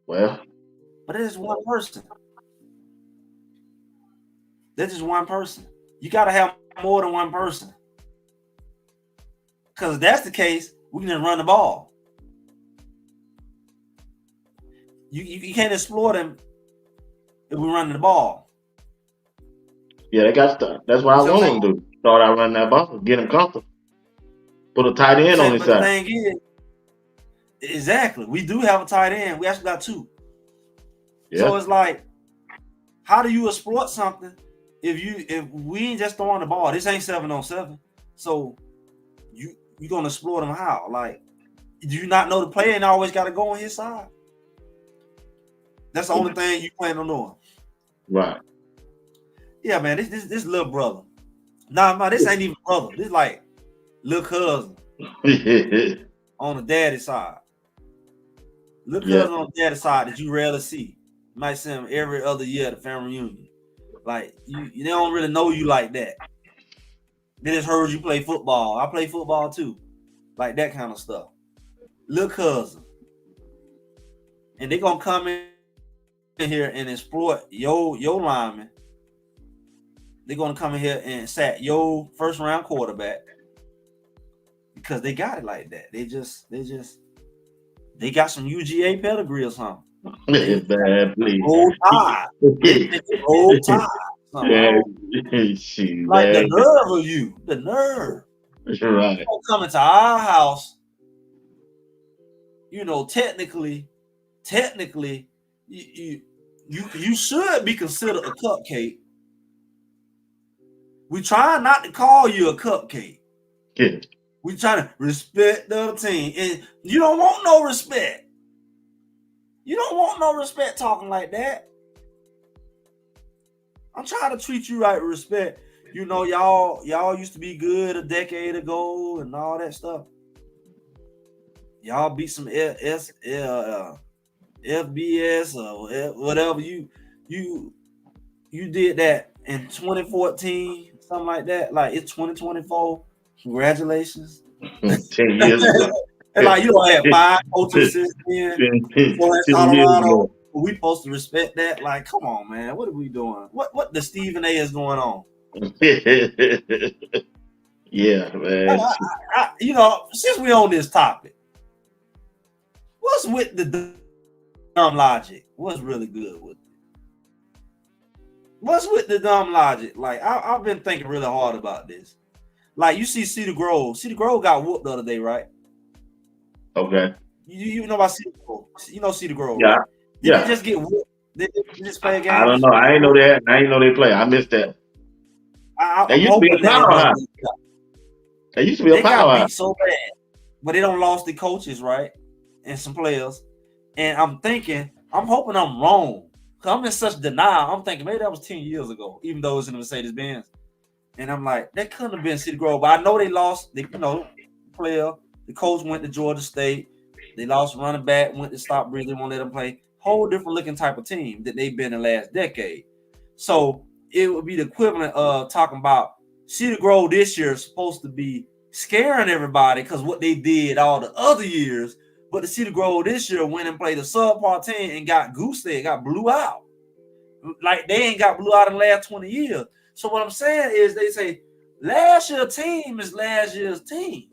Well, but it is one person. That's just one person. You got to have more than one person. Because if that's the case, we can just run the ball. You can't exploit him if we're running the ball. Yeah, they got stuff. That's what I want them to do. Start out running that ball, get him comfortable. Put a tight end on his side. The thing is, exactly, we do have a tight end. We actually got two. Yeah. So it's like, how do you exploit something if we ain't just throwing the ball? This ain't 7-on-7. So you gonna exploit him how? Like, do you not know the player ain't always got to go on his side? That's the only thing you plan on doing. Right. Yeah, man, this little brother. Nah, this ain't even brother. This like little cousin on the daddy side. Little cousin on the daddy side that you rarely see. You might see him every other year at the family reunion. Like, they don't really know you like that. They just heard you play football. I play football too. Like that kind of stuff. Little cousin. And they gonna come in here and exploit your lineman. They're gonna come in here and sack your first round quarterback because they got it like that. They got some UGA pedigree or something. Bad, please. Old Tide. Old Tide. Like the nerve of you. The nerve. Right. You don't come into our house. You know, technically, you should be considered a cupcake. We try not to call you a cupcake. Yeah. We try to respect the other team. And you don't want no respect. You don't want no respect talking like that. I'm trying to treat you right with respect. You know, y'all used to be good a decade ago and all that stuff. Y'all beat some FBS or whatever. You did that in 2014, something like that. Like, it's 2024. Congratulations. 10 years ago. And like, you don't have 5 coaches since then. 10 years ago. We supposed to respect that. Like, come on, man. What are we doing? What the Stephen A is going on? Yeah, man. You know, since we on this topic, what's with the dumb logic? What's really good with it? What's with the dumb logic? Like, I've been thinking really hard about this. Like, you see Cedar Grove. Cedar Grove got whooped the other day, right? Okay. You know about Cedar Grove. You know Cedar Grove. Yeah. Right? Did they just get whooped? Did they just play a game? I don't know. I ain't know that. I ain't know they play. I missed that. They used to be a powerhouse. They used to be a powerhouse. They got beat so bad, but they don't lost the coaches, right? And some players. And I'm hoping I'm wrong. Because I'm in such denial. I'm thinking maybe that was 10 years ago, even though it was in the Mercedes-Benz. And I'm like, that couldn't have been Cedar Grove. But I know they lost, player. The coach went to Georgia State. They lost running back, went to stop Bridge, they won't let them play. Whole different looking type of team that they've been in the last decade. So it would be the equivalent of talking about Cedar Grove this year is supposed to be scaring everybody because what they did all the other years. But the Cedar Grove this year went and played a subpar team and got goose egg, got blew out. Like they ain't got blew out in the last 20 years. So what I'm saying is they say last year's team is last year's team.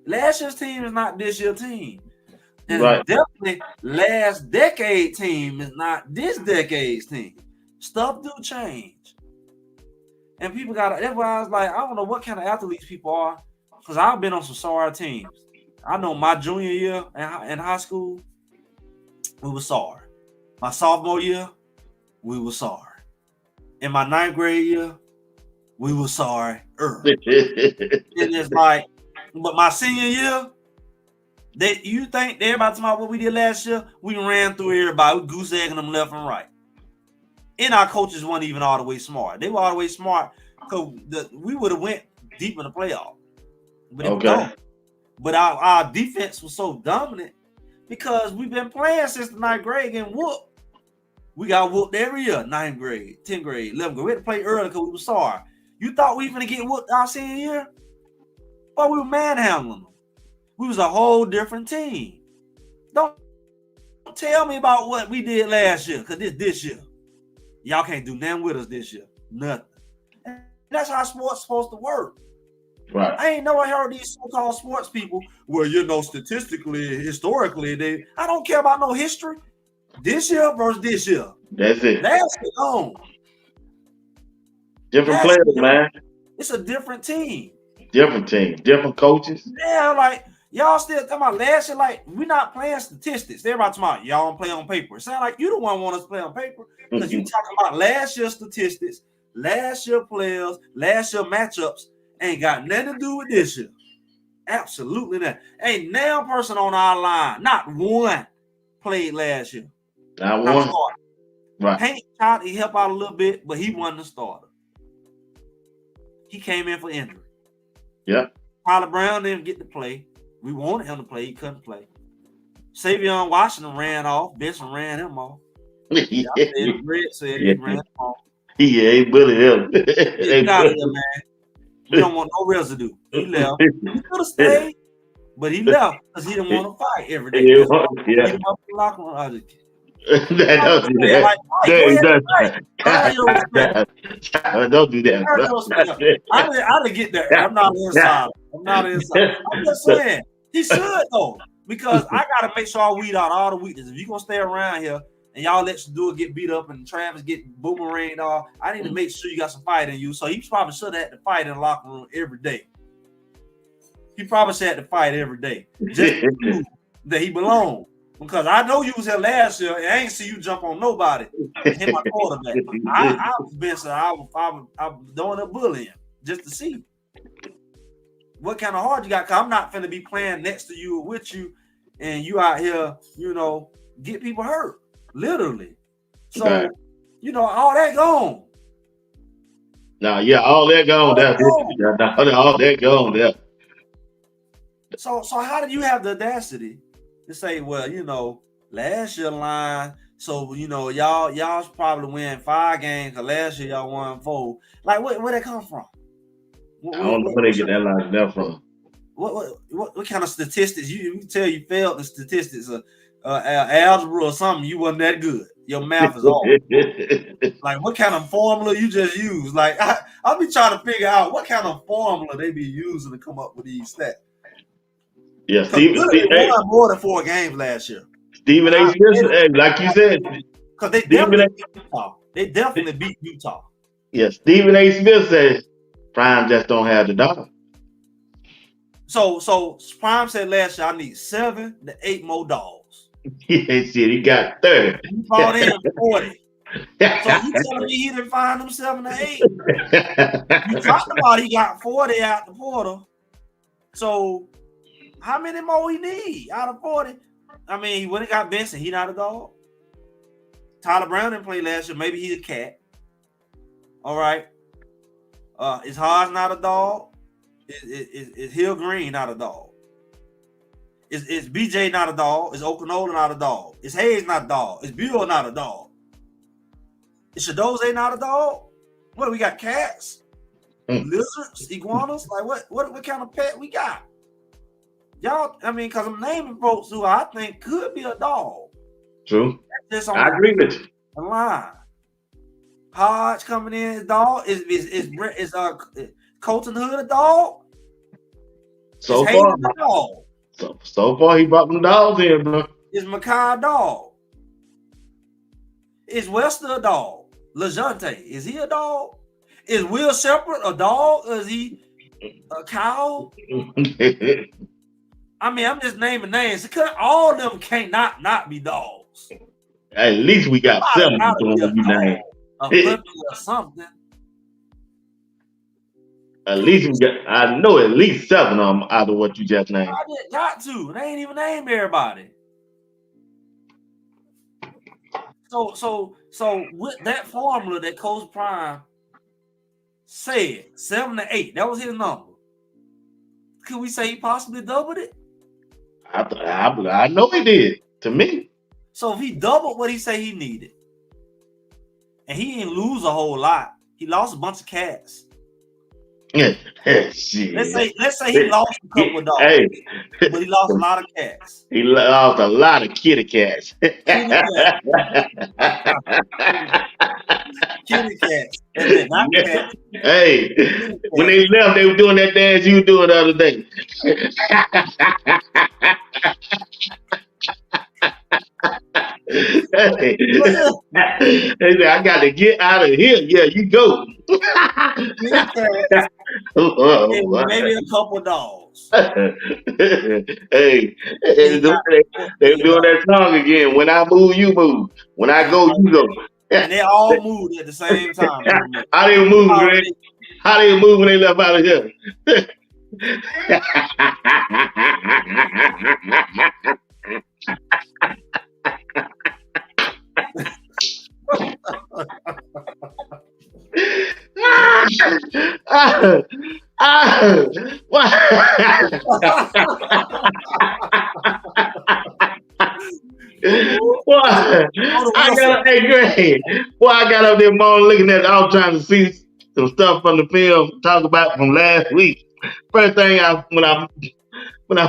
Last year's team is not this year's team. And definitely last decade team is not this decade's team. Stuff do change. And people got, that's why I was like, I don't know what kind of athletes people are, because I've been on some sorry teams. I know my junior year in high school, we were sorry. My sophomore year, we were sorry. In my 9th grade year, we were sorry. And it's like, but my senior year, you think everybody talking about what we did last year? We ran through everybody. We goose egging them left and right. And our coaches weren't even all the way smart. They were all the way smart because we would have went deep in the playoff. But okay. But our defense was so dominant because we've been playing since the 9th grade getting whooped. We got whooped every year, 9th grade, 10th grade, 11th grade. We had to play early because we were sorry. You thought we were going to get whooped our senior year? But we were manhandling them. We was a whole different team. Don't tell me about what we did last year, because this year. Y'all can't do nothing with us this year. Nothing. And that's how sports supposed to work. Right. I ain't never heard these so-called sports people, well, statistically, historically, I don't care about no history. This year versus this year. That's it. Last year on. Different players, man. It's a different team. Different team. Different coaches. Yeah, like, y'all still talking about last year, like, we're not playing statistics. Everybody talking about y'all don't play on paper. It sounds like you the one want us to play on paper because you talking about last year's statistics, last year players, last year matchups ain't got nothing to do with this year. Absolutely not. Ain't now person on our line, not one, played last year. Not one. Right. Hank tried to help out a little bit, but he wasn't the starter. He came in for injury. Yeah. Tyler Brown didn't get to play. We wanted him to play. He couldn't play. Savion Washington ran off. Benson ran him off. He ran him off. Yeah, he bullied him. He got it, man. We don't want no residue. He left. He could have stayed, but he left because he didn't want to fight every day. He up the locker room. Don't do that. Don't do that. I didn't get that. I'm not inside. I'm just saying he should though, because I gotta make sure I weed out all the weaknesses. If you're gonna stay around here and y'all let Shadua get beat up and Travis get boomeranged off, I need to make sure you got some fight in you. So he probably should have had to fight in the locker room every day. He probably should have to fight every day just to prove that he belonged. Because I know you was here last year and I ain't see you jump on nobody and hit my quarterback. I was doing a bullying just to see what kind of heart you got. Cause I'm not finna be playing next to you or with you and you out here, get people hurt. Literally. So, all that gone. Nah, yeah, all that gone. All that gone there. So how did you have the audacity to say, well, last year line, so y'all probably win 5 games because last year y'all won 4. Like where that come from? I don't know where they get that line from. What kind of statistics? You tell you failed the statistics of algebra or something. You wasn't that good. Your math is off. Like what kind of formula you just use? Like I'll be trying to figure out what kind of formula they be using to come up with these stats. Yeah, Stephen won more than 4 games last year. Stephen A. Smith, like you said, because they definitely beat Utah. They definitely beat Utah. Yeah, Stephen A. Smith said Prime just don't have the dog. So Prime said last year I need 7 to 8 more dogs. Yeah, shit, he got 30. He bought in 40. So you telling me he didn't find them 7 to 8? You talked about he got 40 out the portal. So how many more he need out of 40? I mean, he wouldn't got Benson. He not a dog. Tyler Brown didn't play last year. Maybe he's a cat. All right. Is Haas not a dog? Is Hill Green not a dog? Is BJ not a dog? Is Okanola not a dog? Is Hayes not a dog? Is Buell not a dog? Is Shadoze not a dog? What we got? Cats, lizards, iguanas? Like what kind of pet we got? Y'all, I mean, because I'm naming folks who I think could be a dog. True. That's I agree with you. The line. Hodge coming in as dog. Is Colton Hood a dog? So is far, a dog? So far he brought them dogs in, bro. Is Makai a dog? Is Wester a dog? LeJounte, is he a dog? Is Will Shepherd a dog? Or is he a cow? I mean, I'm just naming names. Because all of them can't not be dogs. At least we got 7 of them to be named. A puppy or something. At least we got, I know at least 7 of them out of what you just named. I just got to. They ain't even named everybody. So with that formula that Coach Prime said, 7 to 8, that was his number. Could we say he possibly doubled it? I know he did. To me. So if he doubled what he said he needed, and he didn't lose a whole lot, he lost a bunch of cats. Shit. Let's say he lost a couple of dogs, but he lost a lot of cats. He lost a lot of kitty cats. Kitty cats. Not cats. Hey, when they left, they were doing that dance you were doing the other day. Hey, they said, I got to get out of here. Yeah, you go. Maybe a couple dogs. Hey, they were doing that song again. When I move, you move. When I go, you go. And they all moved at the same time. How they move, Greg? How they move when they left out of here? Hey, Greg. Boy, I got up there morning looking at it. I was trying to see some stuff from the film, talk about from last week. First thing when I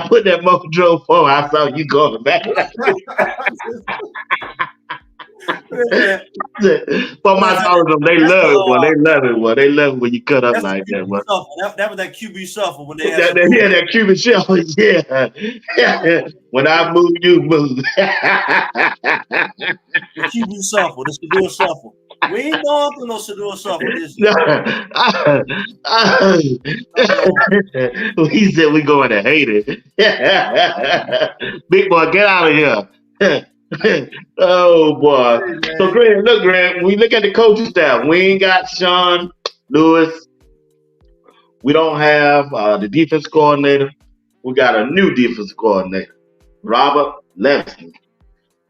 put that Mojo 4, I saw you going back. For my daughters, they love it. Boy. They love it. Boy. They love it when you cut up like that. Boy. That was that QB shuffle when they had that QB shuffle. Yeah. When I move, you move. The QB shuffle. The Shador shuffle. We ain't going through no Shador shuffle this year. He said we going to hate it. Big boy, get out of here. Oh boy. So Greg, when we look at the coaching staff, we ain't got Sean Lewis. We don't have the defense coordinator. We got a new defense coordinator, Robert Levesky,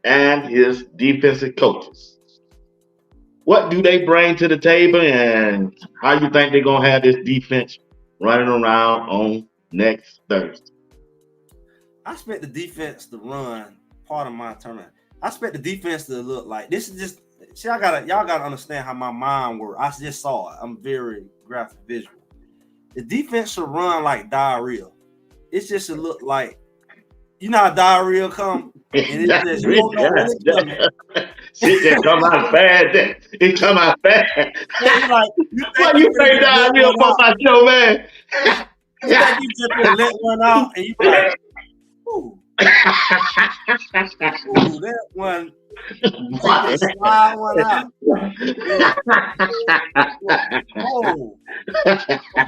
and his defensive coaches. What do they bring to the table, and how you think they're gonna have this defense running around on next Thursday? I expect the defense to run. Part of my tournament. I expect the defense to look like this. Is just see. Y'all gotta understand how my mind works. I just saw it. I'm very graphic visual. The defense should run like diarrhea. It's just to look like, you know how diarrhea come, and it's just you don't know when it's coming. Shit that come out fast. It come out fast. Like, what you say diarrhea for my show, man? You think you just gonna let one out, and you like, ooh. Ooh, that one. Slide one out.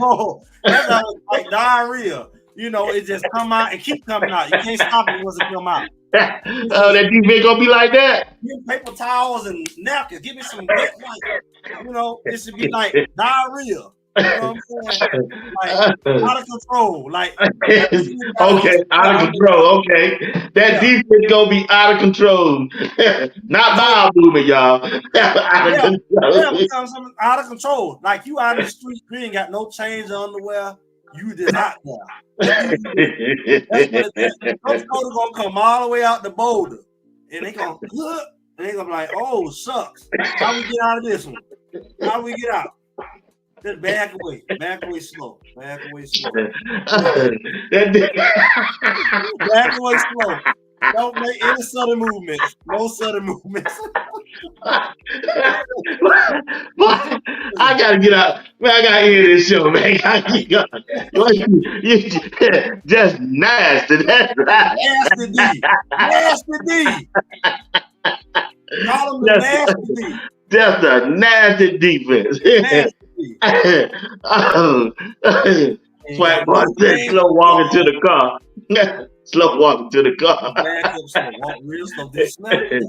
Oh, that's like diarrhea. You know, it just come out and keep coming out. You can't stop it once it come out. Oh, that defense gonna be like that? Give me paper towels and napkins. Give me some wet wipes. You know, it should be like diarrhea. You know what I'm saying? Like out of control. Like okay, out of control. Okay, that defense gonna be out of control. Not bowel movement, y'all. Out of control. Like you out in the street, you ain't got no change of underwear. You just out there. That's what it is. Those coders gonna come all the way out the boulder, and they gonna look, and they gonna be like, "Oh, shucks, how we get out of this one? How we get out?" Just back away slow, back away slow, back away slow. Don't make any sudden movements. No sudden movements. I gotta get out. Man, I gotta end this show, man. You just nasty. That's right. Nasty D. Nasty D. Call him the nasty D. That's a nasty defense. Nasty D. Swag boy said slow walking to the car. Slow walking to the car. Back up slow. Walk real slow. Just snap it.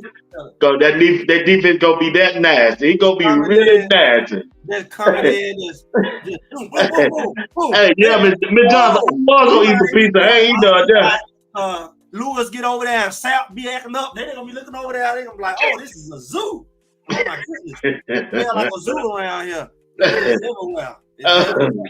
So that defense gonna be that nasty. He gonna be really nasty. Just coming in, just hey, yeah, Miss Johnson, I'm gonna eat the pizza. Hey, he done that. Lewis get over there and Sap be acting up. They're gonna be looking over there. They're gonna be like, "Oh, this is a zoo." Oh my goodness, yeah, like a zoo around here. It's everywhere. It's everywhere.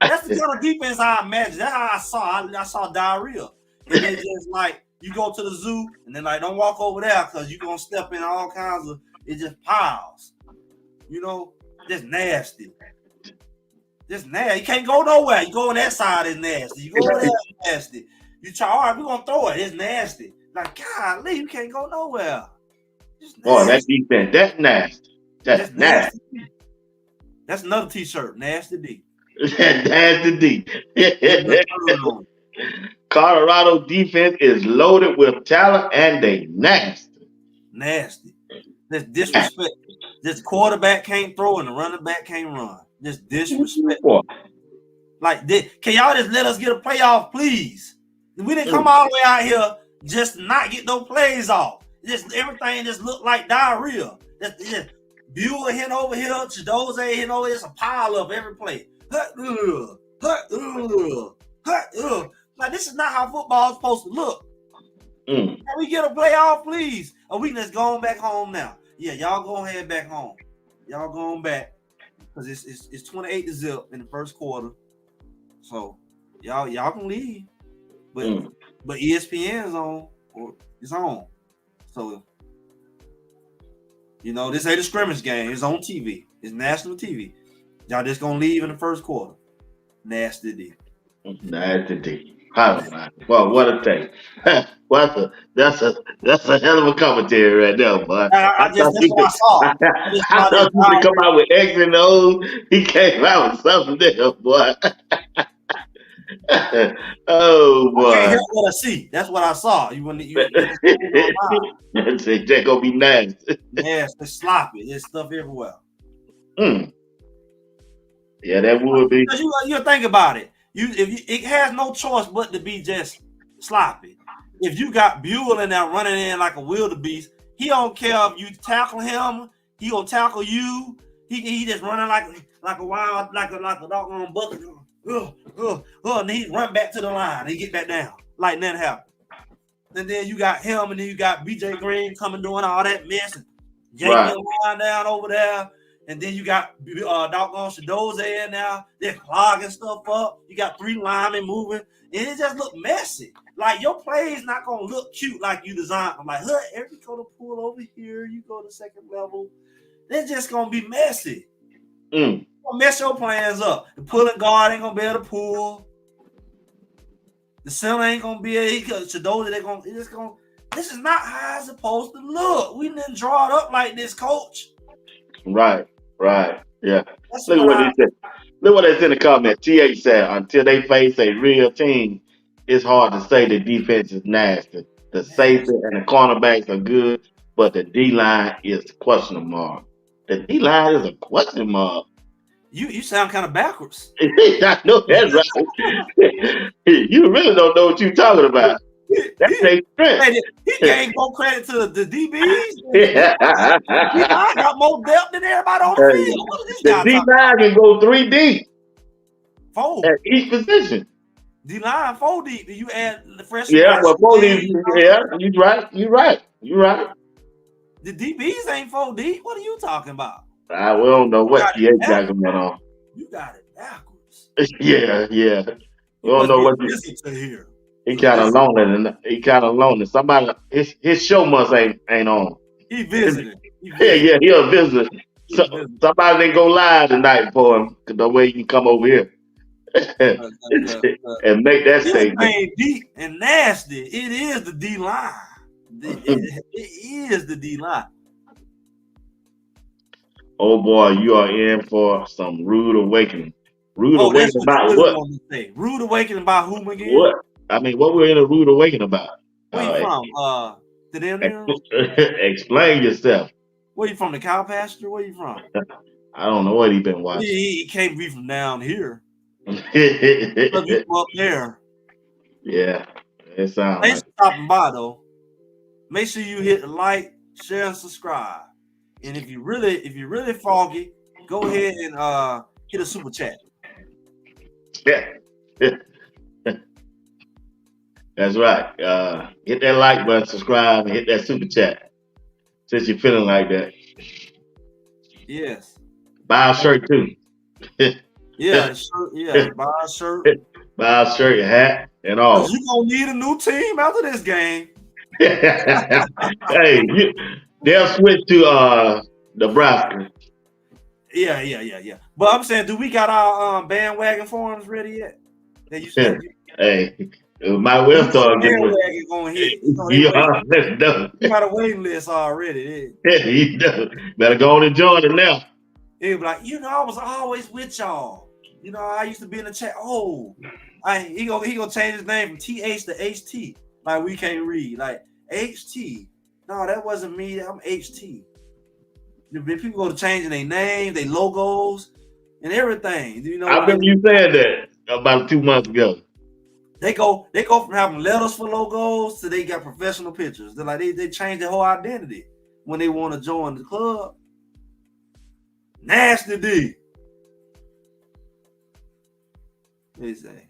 That's the kind of defense I imagine. That's how I saw. I saw diarrhea. And they just like, you go to the zoo and then like, don't walk over there because you're going to step in all kinds of, it just piles. You know, just nasty. Just nasty. You can't go nowhere. You go on that side, it's nasty. You go over there, it's nasty. You try, all right, we're going to throw it. It's nasty. Like, golly, you can't go nowhere. Oh, that defense, that's nasty. That's nasty. That's another t-shirt, Nasty D. Nasty D. Colorado defense is loaded with talent and they nasty. Nasty. This disrespect. This quarterback can't throw and the running back can't run. This disrespect. Like, can y'all just let us get a playoff, please? We didn't come all the way out here just to not get no plays off. Just everything just looked like diarrhea. Just Bueller hitting over here, Chidoze hitting over here. It's a pile up every play. Like, this is not how football is supposed to look. Can we get a playoff, please? Or we just going back home now? Yeah, y'all go ahead back home. Y'all going back because it's 28-0 in the first quarter. So y'all can leave, but ESPN is on, or it's on. So you know, this ain't a scrimmage game. It's on TV. It's national TV. Y'all just gonna leave in the first quarter. Nasty D. Nasty D. Well, what a take. That's a hell of a commentary right now, boy. That's what I saw. I thought you would come out with X and O's. He came out with something there, boy. Oh boy. I can't help what I see. That's what I saw. They're gonna be nasty. Yes, it's sloppy. There's stuff everywhere. Yeah, that would be. You think about it. It has no choice but to be just sloppy. If you got Buell in there running in like a wildebeest, he don't care if you tackle him. He gonna tackle you. He just running like a wild, like a doggone bucket. And he run back to the line. He get back down like nothing happened. And then you got him, and then you got BJ Green coming doing all that mess and yanking the line down over there. And then you got doggone Chidoze in now. They're clogging stuff up. You got 3 linemen moving, and it just look messy. Like, your play is not gonna look cute like you designed. I'm like, every go to pull over here, you go to second level. They're just gonna be messy. Gonna mess your plans up. The pulling guard ain't gonna be able to pull. The center ain't gonna be able to. Chidoze, this is not how it's supposed to look. We didn't draw it up like this, coach. Right. Yeah. Look what they said. Look what they said in the comment. TH said, until they face a real team, it's hard to say the defense is nasty. The safety and the cornerbacks are good, but the D-line is a question mark. The D-line is a question mark. You sound kind of backwards. I know that's right. You really don't know what you're talking about. That's a strength. He gave more credit to the DBs. I got more depth than everybody on the field. What is this guy the D-line can go 3 deep. 4 at each position. D-line 4 deep. You add the freshman. Yeah, well, 4 deep. Yeah, you're right. The DBs ain't 4 deep. What are you talking about? We don't know what TH got going on. You got it backwards. Yeah. We You don't must know be what a visitor here. he A kind of visitor. lonely. And he kind of lonely. Somebody, his show must ain't on. He visited. He Yeah, visited. he a visitor. He So visited. somebody didn't go live tonight for him. 'Cause the way you can come over here and make that This statement. thing deep and nasty. It is the D line. It is the D line. Oh boy, you are in for some rude awakening. Rude Oh, that's awakening what you about really what? want to say. Rude awakening by whom again? What? I mean, what we're in a rude awakening about? Where you from? The damn near? Explain yourself. Where you from? The cow pasture? Where you from? I don't know what he been watching. He can't be from down here. Look, Yeah, you from up there. it sounds Thanks like. for stopping by though. Make sure you hit the like, share, and subscribe. And if you really foggy, go ahead and hit a super chat. Yeah. That's right. Hit that like button, subscribe, and hit that super chat. Since you're feeling like that. Yes. Buy a shirt too. Yeah, the shirt, yeah, buy a shirt. Buy a shirt, a hat, and all. Cause you gonna need a new team after this game. Hey, they'll switch to Nebraska. Yeah. But I'm saying, do we got our bandwagon forums ready yet? That you said. Hey, my well start getting. Bandwagon gonna hit. You got a waiting list already. You better go on and join it now. He be like, I was always with y'all. I used to be in the chat. Oh, he gonna change his name from TH to HT. Like we can't read. Like HT. No, that wasn't me. I'm HT. People go to changing their names, their logos, and everything. I remember you saying that about 2 months ago. They go from having letters for logos to they got professional pictures. They're like they change their whole identity when they want to join the club. Nasty D. They say,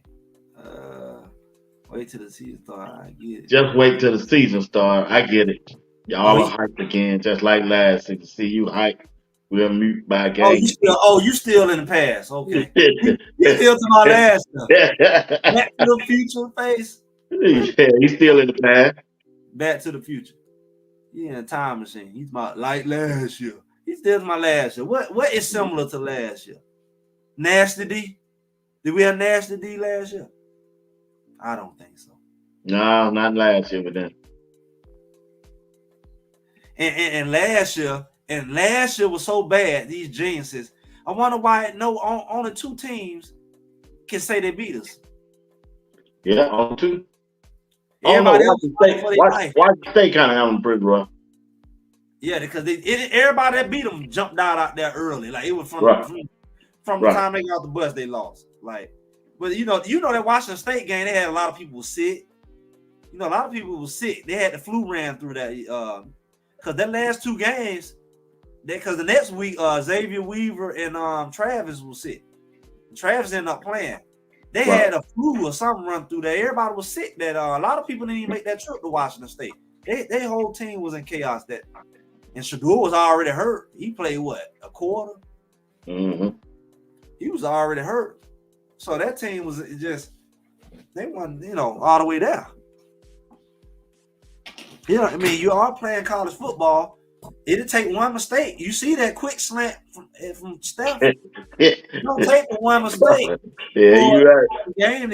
wait till the season start. I get it. Just wait till the season start. I get it. Y'all are hyped again, just like last season. See you hyped. We'll mute by game. You still in the past. Okay. you still to my last stuff. Back to the future face. Yeah, he's still in the past. Back to the future. Yeah, a time machine. He's my like last year. He's still my last year. What is similar to last year? Nasty D? Did we have Nasty D last year? I don't think so. No, not last year, but then. And last year was so bad, these geniuses. I wonder why only 2 teams can say they beat us. Yeah, on 2. Everybody else Why State kind of having pretty rough? Yeah, because everybody that beat them jumped out there early. Like it was from the time they got off the bus, they lost. Like, but that Washington State game, they had a lot of people sick. A lot of people were sick. They had the flu ran through that. Because that last 2 games, because the next week, Xavier Weaver and Travis was sick. Travis ended up playing. They had a flu or something run through there. Everybody was sick. That a lot of people didn't even make that trip to Washington State. Their whole team was in chaos. And Shador was already hurt. He played a quarter? Mm-hmm. He was already hurt. So that team was just, they won, all the way there. I mean, you are playing college football. It'll take one mistake. You see that quick slant from Steph? You don't take the one mistake. Yeah, you're right. Game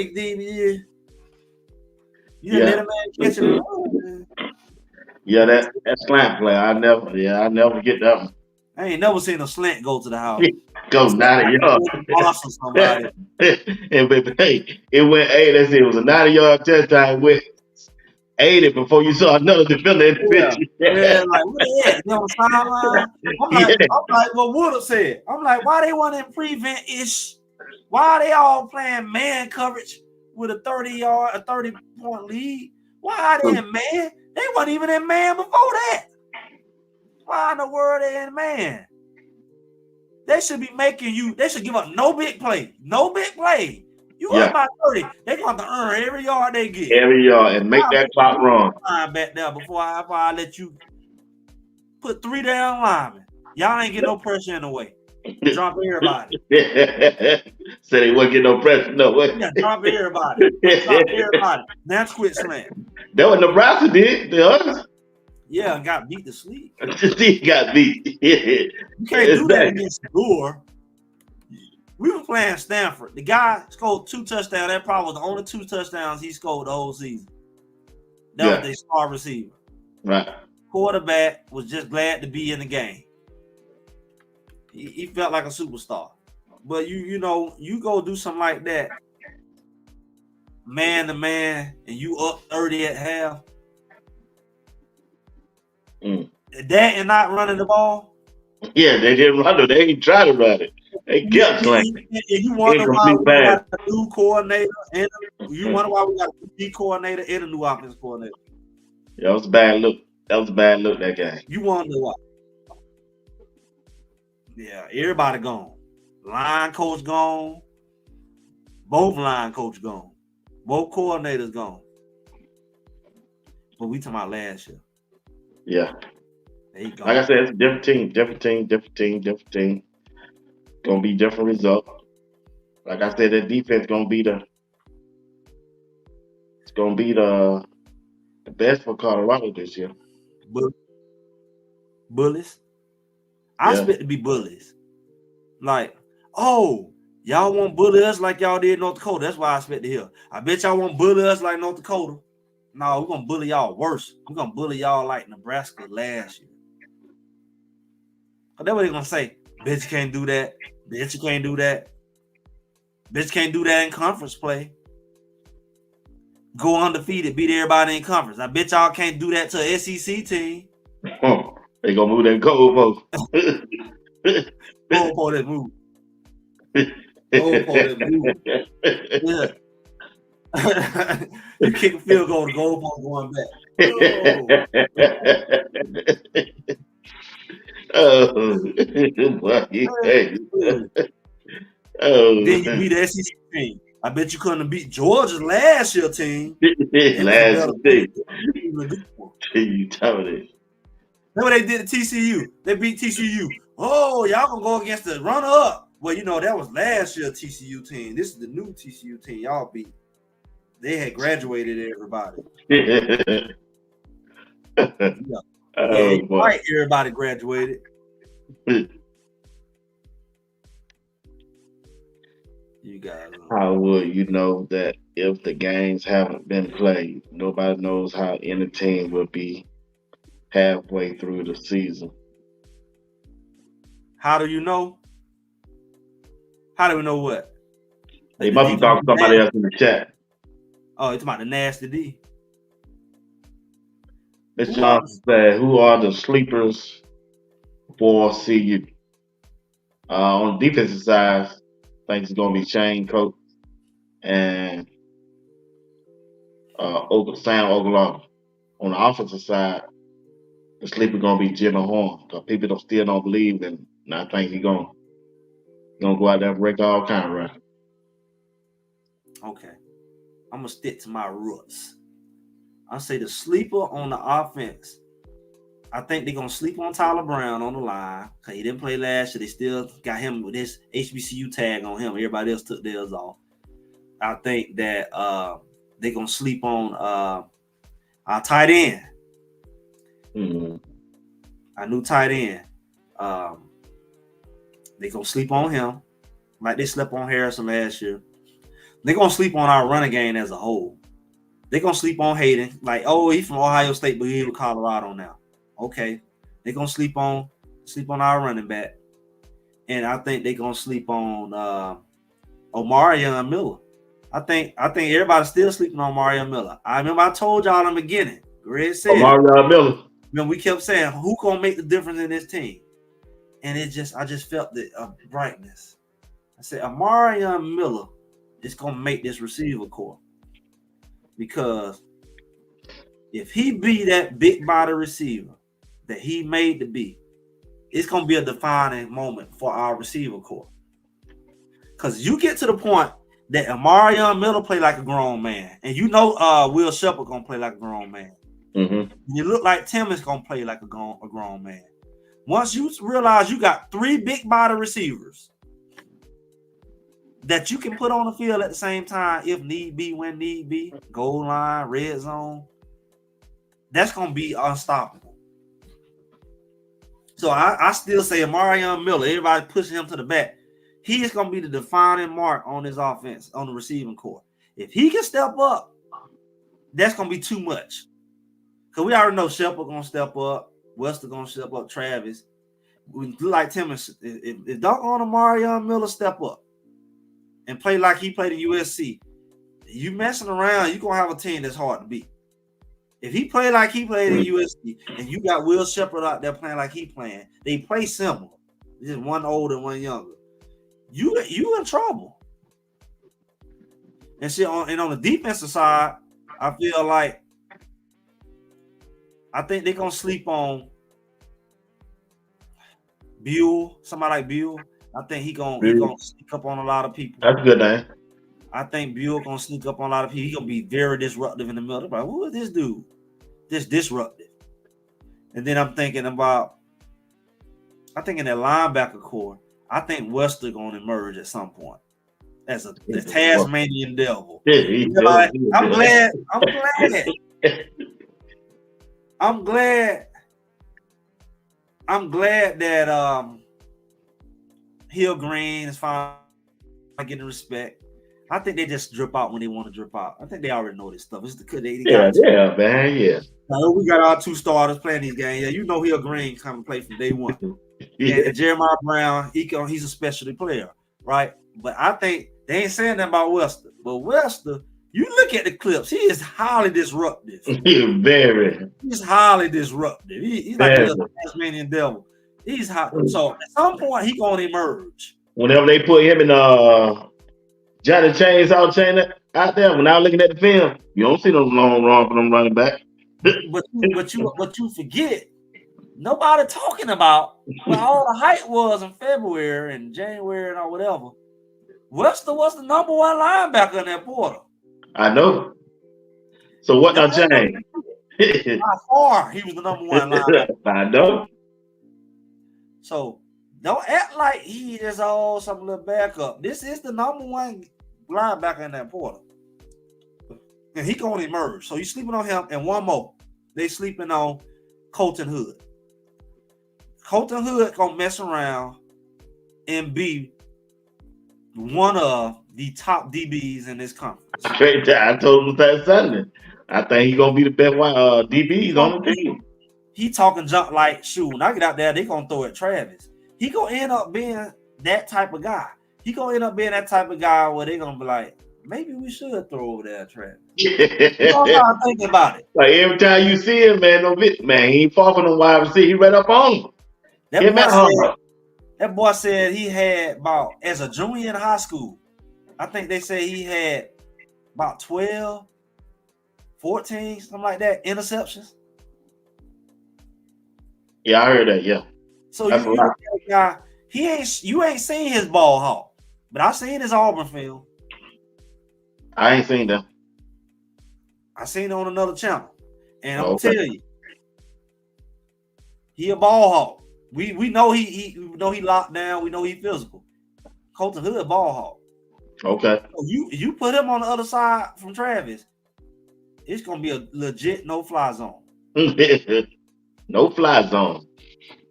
you let a man catch it. Yeah, that slant play. I never get that one. I ain't never seen a slant go to the house. Go 90 yards. Somebody. It went 8. Let's see, it was a 90-yard touchdown. It went 80 before you saw another defender in the picture. Yeah, like what they at? They on the sideline. I'm like what Woodard said. I'm like, why they want in prevent-ish? Why are they all playing man coverage with a 30-point lead? Why are they in man? They weren't even in man before that. Why in the world they in man? They should be they should give up no big play. No big play. You up by 30. They're going to earn every yard they get. Every yard and make that clock run. Back there before I let you put 3 down linemen. Y'all ain't get no pressure in the way. Drop everybody. Said he wouldn't get no pressure. No way. Yeah, drop everybody. Drop everybody. Now quit slam. That what Nebraska did. The others. Yeah, and got beat to sleep. He got beat. You can't do that against Gore. We were playing Stanford. The guy scored 2 touchdowns. That probably was the only 2 touchdowns he scored the whole season. That was their star receiver. Right. Quarterback was just glad to be in the game. He felt like a superstar. But you know, you go do something like that, man to man, and you up 30 at half. That and not running the ball. Yeah, they didn't run it. They ain't try to run it. They kept slinging. And you wonder why we got a new coordinator, and you wonder why we got a new coordinator and a new offensive coordinator. Yeah, that was a bad look. That game. You wonder why. Yeah, everybody gone. Line coach gone. Both line coach gone. Both coordinators gone. But we talking about last year. Yeah. Like I said, it's a different team. Gonna be different results. Like I said, that defense gonna be the best for Colorado this year. Bullies. I expect to be bullies. Like, oh, y'all won't bully us like y'all did North Dakota. That's why I expect to hear. I bet y'all won't bully us like North Dakota. No, we're gonna bully y'all worse. We're gonna bully y'all like Nebraska last year. But that's what they're gonna say. Bet you can't do that. Bet you can't do that. Bet you can't do that in conference play. Go undefeated, beat everybody in conference. I bet y'all can't do that to an SEC team. They gonna move that goalpost. Goalpost that move. Goalpost that move. Yeah. You kick a field goal, the goalpost going back. Then you beat the SEC team. I bet you couldn't have beat Georgia's last year team. Last team. You tell me. That's what they did to TCU. They beat TCU. Oh, y'all gonna go against the runner-up. Well, you know, that was last year's TCU team. This is the new TCU team y'all beat. They had graduated everybody. Right, everybody graduated. You guys. How would you know that if the games haven't been played? Nobody knows how any team will be halfway through the season. How do you know? How do we know what? They must be talking to somebody else in the chat. Oh, it's about the nasty D. Ms. Johnson said, who are the sleepers for CU? On the defensive side, I think it's going to be Shane Coates and Sam Ogullah. On the offensive side, the sleeper going to be Jimmy Horn, because people still don't believe, and I think he's going to go out there and break all kind of records. Okay. I'm going to stick to my roots. I say the sleeper on the offense, I think they're going to sleep on Tyler Brown on the line because he didn't play last year. They still got him with his HBCU tag on him. Everybody else took theirs off. I think that they're going to sleep on our tight end. Mm-hmm. Our new tight end. They're going to sleep on him like they slept on Harrison last year. They're going to sleep on our running game as a whole. They're going to sleep on Hayden. Like, oh, he's from Ohio State, but he's with Colorado now. Okay. They're going to sleep on our running back. And I think they're going to sleep on Omarion Miller. I think everybody's still sleeping on Omarion Miller. I remember I told y'all in the beginning. Greg said, Omarion Miller. When we kept saying, who going to make the difference in this team? And I just felt the brightness. I said, Omarion Miller is going to make this receiver core. Because if he be that big body receiver that he made to be, it's going to be a defining moment for our receiver core. Because you get to the point that Omarion Miller play like a grown man. And you know Will Shepard going to play like a grown man. Mm-hmm. You look like Tim is going to play like a grown man. Once you realize you got 3 big body receivers that you can put on the field at the same time, if need be, when need be, goal line, red zone, that's going to be unstoppable. So I still say Marion Miller, everybody pushing him to the back, he is going to be the defining mark on this offense, on the receiving core. If he can step up, that's going to be too much. Because we already know Shepard going to step up, Wester going to step up, Travis. We do like Tim, if doggone Marion Miller step up and play like he played at USC, you messing around, you're going to have a team that's hard to beat. If he played like he played at USC and you got Will Shepard out there playing like he playing, they play similar. Just one older and one younger. You in trouble. And shit, on the defensive side, I feel like I think they're gonna sleep on Buell, somebody like Buell. I think he gonna sneak up on a lot of people. That's good, man. I think Buell gonna sneak up on a lot of people. He gonna be very disruptive in the middle. Like, who is this dude? This disruptive. And then I'm thinking in that linebacker core, I think Wester gonna emerge at some point as a Tasmanian devil. I'm glad. I'm glad that Hill Green is finally getting respect. I think they just drip out when they want to drip out. I think they already know this stuff. It's because they man. Yeah. Now, we got our 2 starters playing these games. Yeah, you know Hill Green coming to play from day one. And Jeremiah Brown, he's a specialty player, right? But I think they ain't saying that about Wester. But Wester, you look at the clips, he is highly disruptive. He's highly disruptive. He's like a little Tasmanian devil. He's hot. So at some point, he's going to emerge. Whenever they put him in Johnny Chainsaw Chain out there, when I was looking at the film, you don't see no long run from them running back. But you forget, nobody talking about what all the hype was in February and January and whatever. Wester was the number 1 linebacker in that portal. I know. So what now changed? By far, he was the number 1 linebacker. I know. So don't act like he is all some little backup. This is the number 1 linebacker in that portal. And he gonna emerge. So you sleeping on him, and one more. They sleeping on Colton Hood. Colton Hood gonna mess around and be one of the top DBs in this conference. I told him that Sunday. I think he's gonna be the best DBs on the team. He talking junk like, shoot, when I get out there, they gonna throw at Travis. He gonna end up being that type of guy. He gonna end up being that type of guy where they gonna be like, maybe we should throw over there at Travis. You know how I think about it. Like every time you see him, man, he ain't far from the wide receiver. He right up on him. That boy said he had about, as a junior in high school, I think they said he had about 12, 14, something like that, interceptions. Yeah, I heard that, yeah. So you look at that guy, you ain't seen his ball hawk, but I seen his Auburn film. I ain't seen that. I seen it on another channel. And I'm gonna tell you, he a ball hawk. We know he know he locked down, we know he physical. Colton Hood ball hawk. Okay. So you put him on the other side from Travis, it's gonna be a legit no-fly zone. No-fly zone.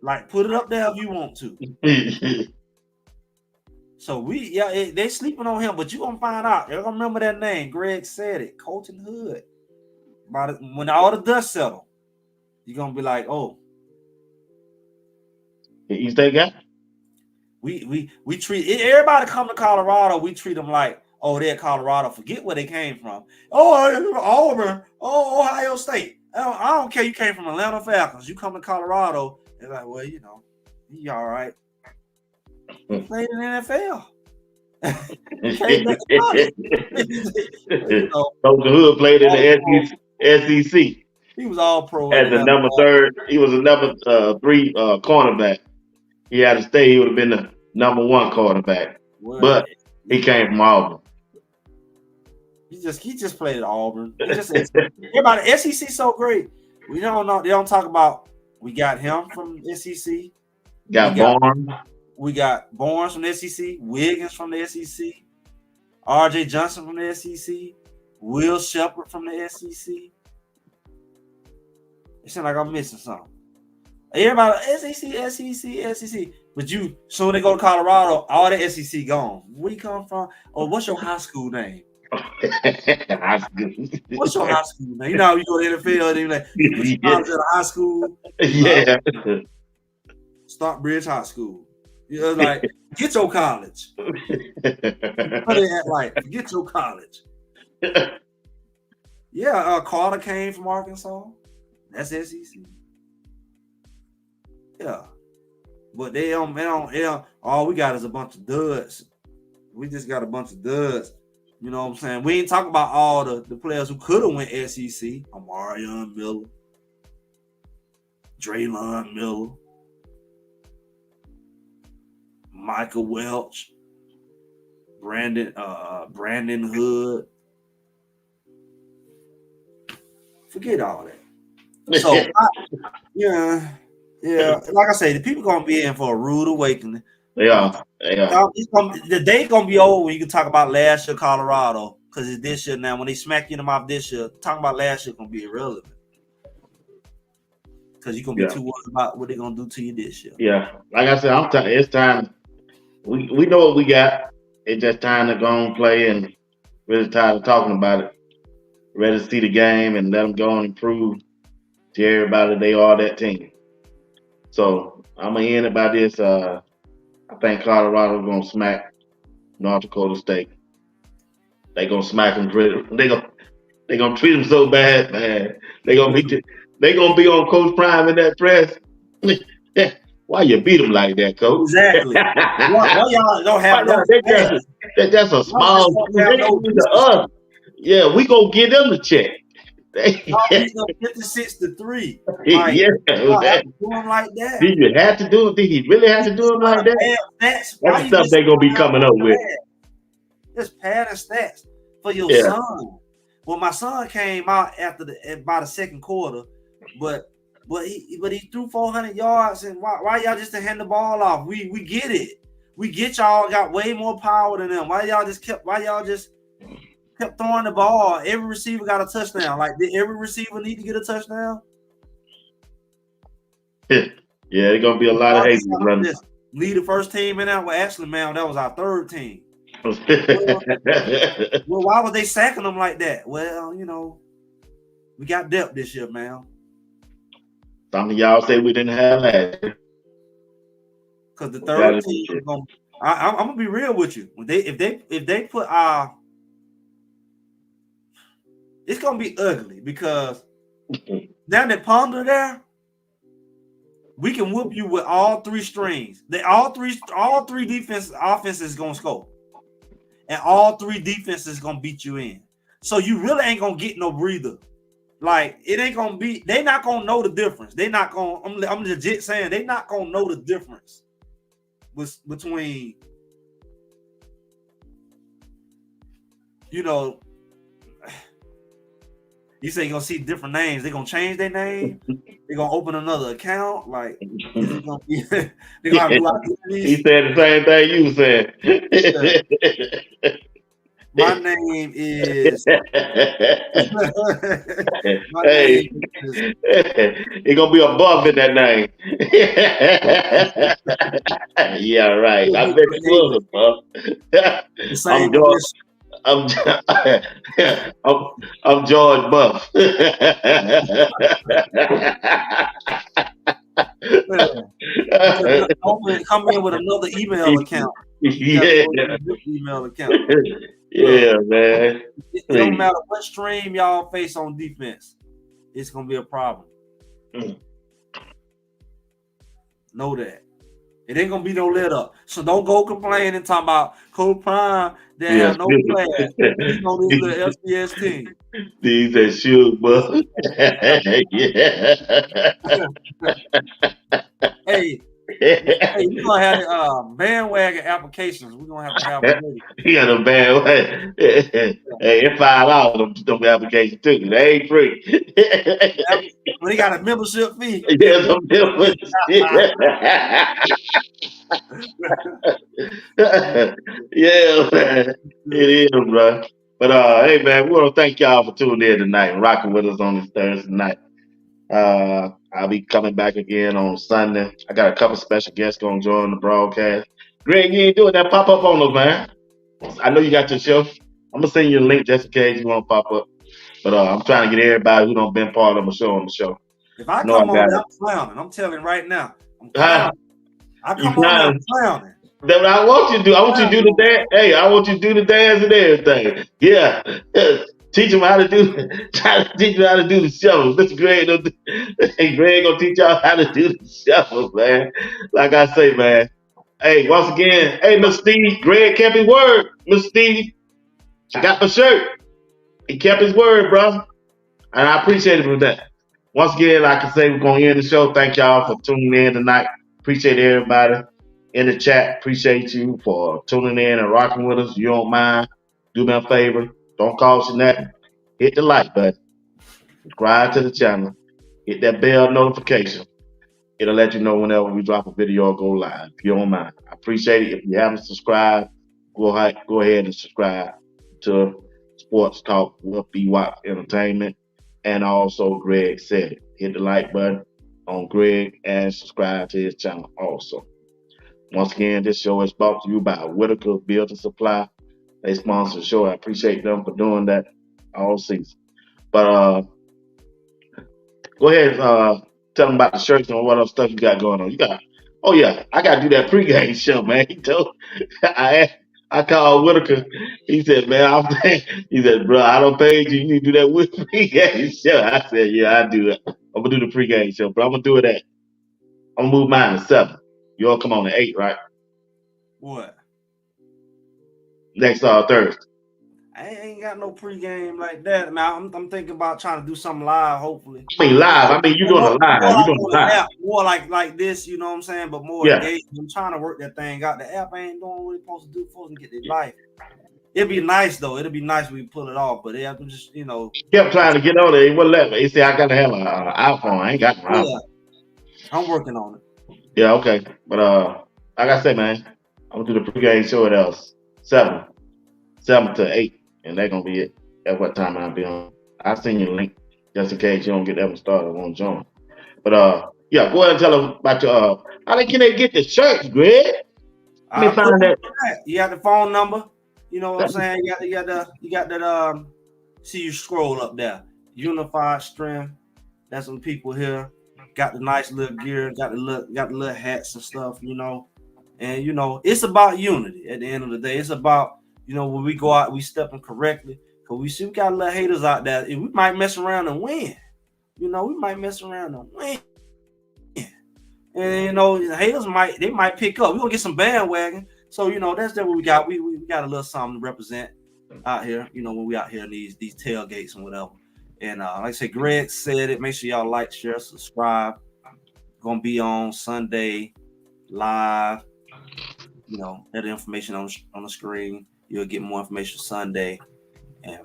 Like, put it up there if you want to. So they sleeping on him, but you gonna find out. You're gonna remember that name. Greg said it. Colton Hood. When all the dust settle, you're gonna be like, oh. East State guy? We treat everybody come to Colorado, we treat them like, oh, they're Colorado. Forget where they came from. Oh, Auburn. Oh, Ohio State. I don't care. You came from Atlanta Falcons. You come to Colorado, they're like, well, you know, you all right. You played in the NFL. Colton Hood played in the SEC. He was all pro. As a number 3, he was a number 3 cornerback. He had to stay. He would have been the number 1 quarterback. But he came from Auburn. He just played at Auburn. Everybody, SEC so great. We don't know. They don't talk about. We got him from SEC. Got Barnes. We got Barnes from the SEC, Wiggins from the SEC, R.J. Johnson from the SEC, Will Shepard from the SEC. It seems like I'm missing something. Everybody, SEC. But soon they go to Colorado, all the SEC gone. Where you come from? Or what's your high school name? What's your high school name? You know how you go to the NFL and you're like, you college at a high school? Yeah. Stockbridge High School. You know, like, get your college. Put it at like, get your college. Yeah, Carter came from Arkansas. That's SEC. Yeah. But they don't, all we got is a bunch of duds. We just got a bunch of duds. You know what I'm saying? We ain't talking about all the players who could have went SEC. Amarion Miller, Draylon Miller, Michael Welch, Brandon Hood. Forget all that. So yeah. Like I say, the people gonna be in for a rude awakening. Yeah. The day gonna be over when you can talk about last year Colorado, because it's this year now. When they smack you in the mouth this year, talking about last year gonna be irrelevant. Because you're gonna be too worried about what they're gonna do to you this year. Yeah. Like I said, it's time. We know what we got. It's just time to go and play and really tired of talking about it. Ready to see the game and let them go and prove to everybody they are that team. So I'm gonna end it by this. I think Colorado's gonna smack North Dakota State. They gonna smack them. They gonna treat them so bad, man. They gonna be on Coach Prime in that press. Why you beat them like that, Coach? Exactly. Why y'all don't have no? That's a small thing to us. Yeah, we gonna give them the check. 56-3. Like, yeah, do him like that. Did you have to do it? Did he really have to do it like that? That's the stuff they gonna be coming up with. Just pad and stats for your son. Well, my son came out by the second quarter, but he threw 400 yards. And why y'all just to hand the ball off? We get it. We get y'all got way more power than them. Why y'all just kept throwing the ball? Every receiver got a touchdown. Like, did every receiver need to get a touchdown? Yeah, there's gonna be a lot of hate running. Lead the first team in that. Well, actually, man, that was our third team. Well, why was they sacking them like that? Well, we got depth this year, man. Some of y'all say we didn't have last year. Because the third team is gonna. I'm gonna be real with you. If they put it's gonna be ugly because down at Ponder there, we can whoop you with all three strings. All three offenses is gonna score. And all three defenses gonna beat you in. So you really ain't gonna get no breather. Like, it ain't gonna be, they not gonna know the difference. They not gonna, I'm legit saying they not gonna know the difference between, you say you're gonna see different names. They're gonna change their name. They're gonna open another account. Like, they're gonna have to block these. He said the same thing you said. My name is. It's gonna be a buff in that name. Yeah, right. I bet you will, buff. I'm George Buff. Come in with another email account. Email account. Yeah, man. It don't matter what stream y'all face on defense, it's gonna be a problem. Know that. It ain't gonna be no let up. So don't go complaining talking about Coach Prime. They have no class. He's gonna lose the FCS team. These are shoes, but yeah. Hey, Hey, we're gonna have bandwagon applications. We're gonna have to have them ready. He got a bad way. Hey, it's $5 them applications too. They ain't free. When they got a membership fee. Yeah, them different shit. Yeah, man. It is, bro. But hey, man, we want to thank y'all for tuning in tonight and rocking with us on this Thursday night. I'll be coming back again on Sunday. I got a couple special guests gonna join the broadcast. Greg, you ain't doing that pop up on us, man. I know you got your show. I'm gonna send you a link just in case you want to pop up. But I'm trying to get everybody who don't been part of a show on the show. If I No, come I on, got I'm it. clowning. I'm telling you right now. I'm Huh? clowning. I You come on, there, clowning? I'm clowning. That's what I want you to do. I want you to do the dance. Hey, I want you to do the dance and everything. Yeah. Teach them how to do. Try to teach them how to do the shuffles. Mr. Greg, hey, Greg gonna teach y'all how to do the shuffles, man. Like I say, man. Hey, once again, hey, Mr. Steve, Greg kept his word. Mr. Steve, I got my shirt. He kept his word, bro. And I appreciate it for that. Once again, like I say, we're gonna end the show. Thank y'all for tuning in tonight. Appreciate everybody in the chat. Appreciate you for tuning in and rocking with us. You don't mind, do me a favor. Don't cost you nothing. Hit the like button. Subscribe to the channel. Hit that bell notification. It'll let you know whenever we drop a video or go live. If you don't mind, I appreciate it. If you haven't subscribed, go ahead and subscribe to Sports Talk with BWatts Entertainment. And also, Greg said it. Hit the like button on Greg and subscribe to his channel also. Once again, this show is brought to you by Whitaker Building Supply. They sponsor the show. I appreciate them for doing that all season. But go ahead and tell them about the shirts and what other stuff you got going on. Oh yeah, I got to do that pregame show, man. He told I called Whitaker. He said, man, he said, bro, I don't pay you. You need to do that with pregame show. I said, yeah, I do it. I'm gonna do the pregame show, but I'm gonna do it I'm gonna move mine to 7. You all come on at 8, right? What? Next Thursday. I ain't got no pregame like that. Now I'm thinking about trying to do something live, hopefully. I mean live. I mean you doing a live. You doing a live. More like this, you know what I'm saying? But more engaged. I'm trying to work that thing out. The app ain't doing what it's supposed to do for us to get their life. It'd be nice though. It'd be nice if we pull it off, but I'm just, kept trying to get on it. He wouldn't let me. He said I gotta have an iPhone. I ain't got an iPhone. I'm working on it. Yeah, okay. But like I said, man, I'm gonna do the pregame show at 7 to 8, and that's gonna be it. That's what time I'll be on. I'll send you a link just in case you don't get that one started. Won't join. But yeah, go ahead and tell them about your how can they get the shirts, Greg? Let me find that. You got the phone number. You know what I'm saying? You got that see you scroll up there. Unified Strength. That's some people here. Got the nice little gear, got the little hats and stuff, And it's about unity at the end of the day. It's about, when we go out, we stepping correctly. Cause we see we got a little haters out there. And we might mess around and win. We might mess around and win. And the haters might pick up. We're gonna get some bandwagon. So that's what we got. We got a little something to represent out here, when we out here in these tailgates and whatever. And like I said, Greg said it. Make sure y'all like, share, subscribe. Gonna be on Sunday live. That information on the screen. You'll get more information Sunday. And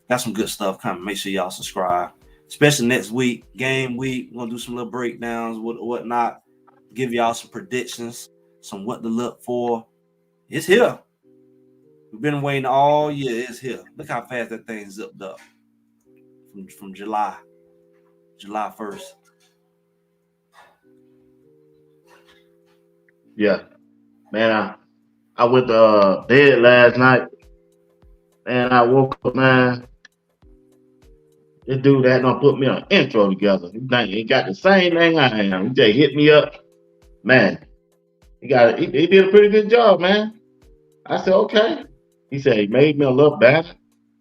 got some good stuff coming. Make sure y'all subscribe. Especially next week, game week. We're gonna do some little breakdowns, whatnot. Give y'all some predictions, some what to look for. It's here. We've been waiting all year. It's here. Look how fast that thing zipped up. From July 1st. Yeah, man, I went to bed last night, and I woke up, man. This dude had not put me an intro together. He got the same thing I am. He just hit me up, man. He did a pretty good job, man. I said okay. He said he made me a little better.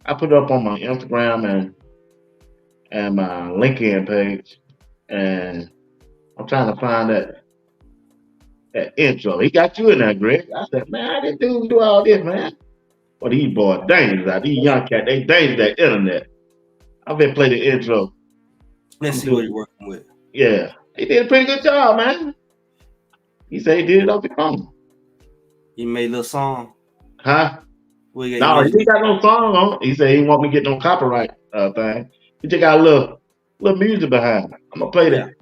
I put it up on my Instagram and my LinkedIn page, and I'm trying to find that intro. He got you in there, Greg. I said, man, I didn't do all this, man. But these boys dangerous out. These young cats, they dangerous at the internet. I've been playing the intro. Let's see what you're working with. Yeah, he did a pretty good job, man. He said he did it off his phone. He made a little song. Huh? Well, he No, made he ain't got no song on. He said he want me to get no copyright thing. He just got a little music behind it. I'm gonna play Yeah. that.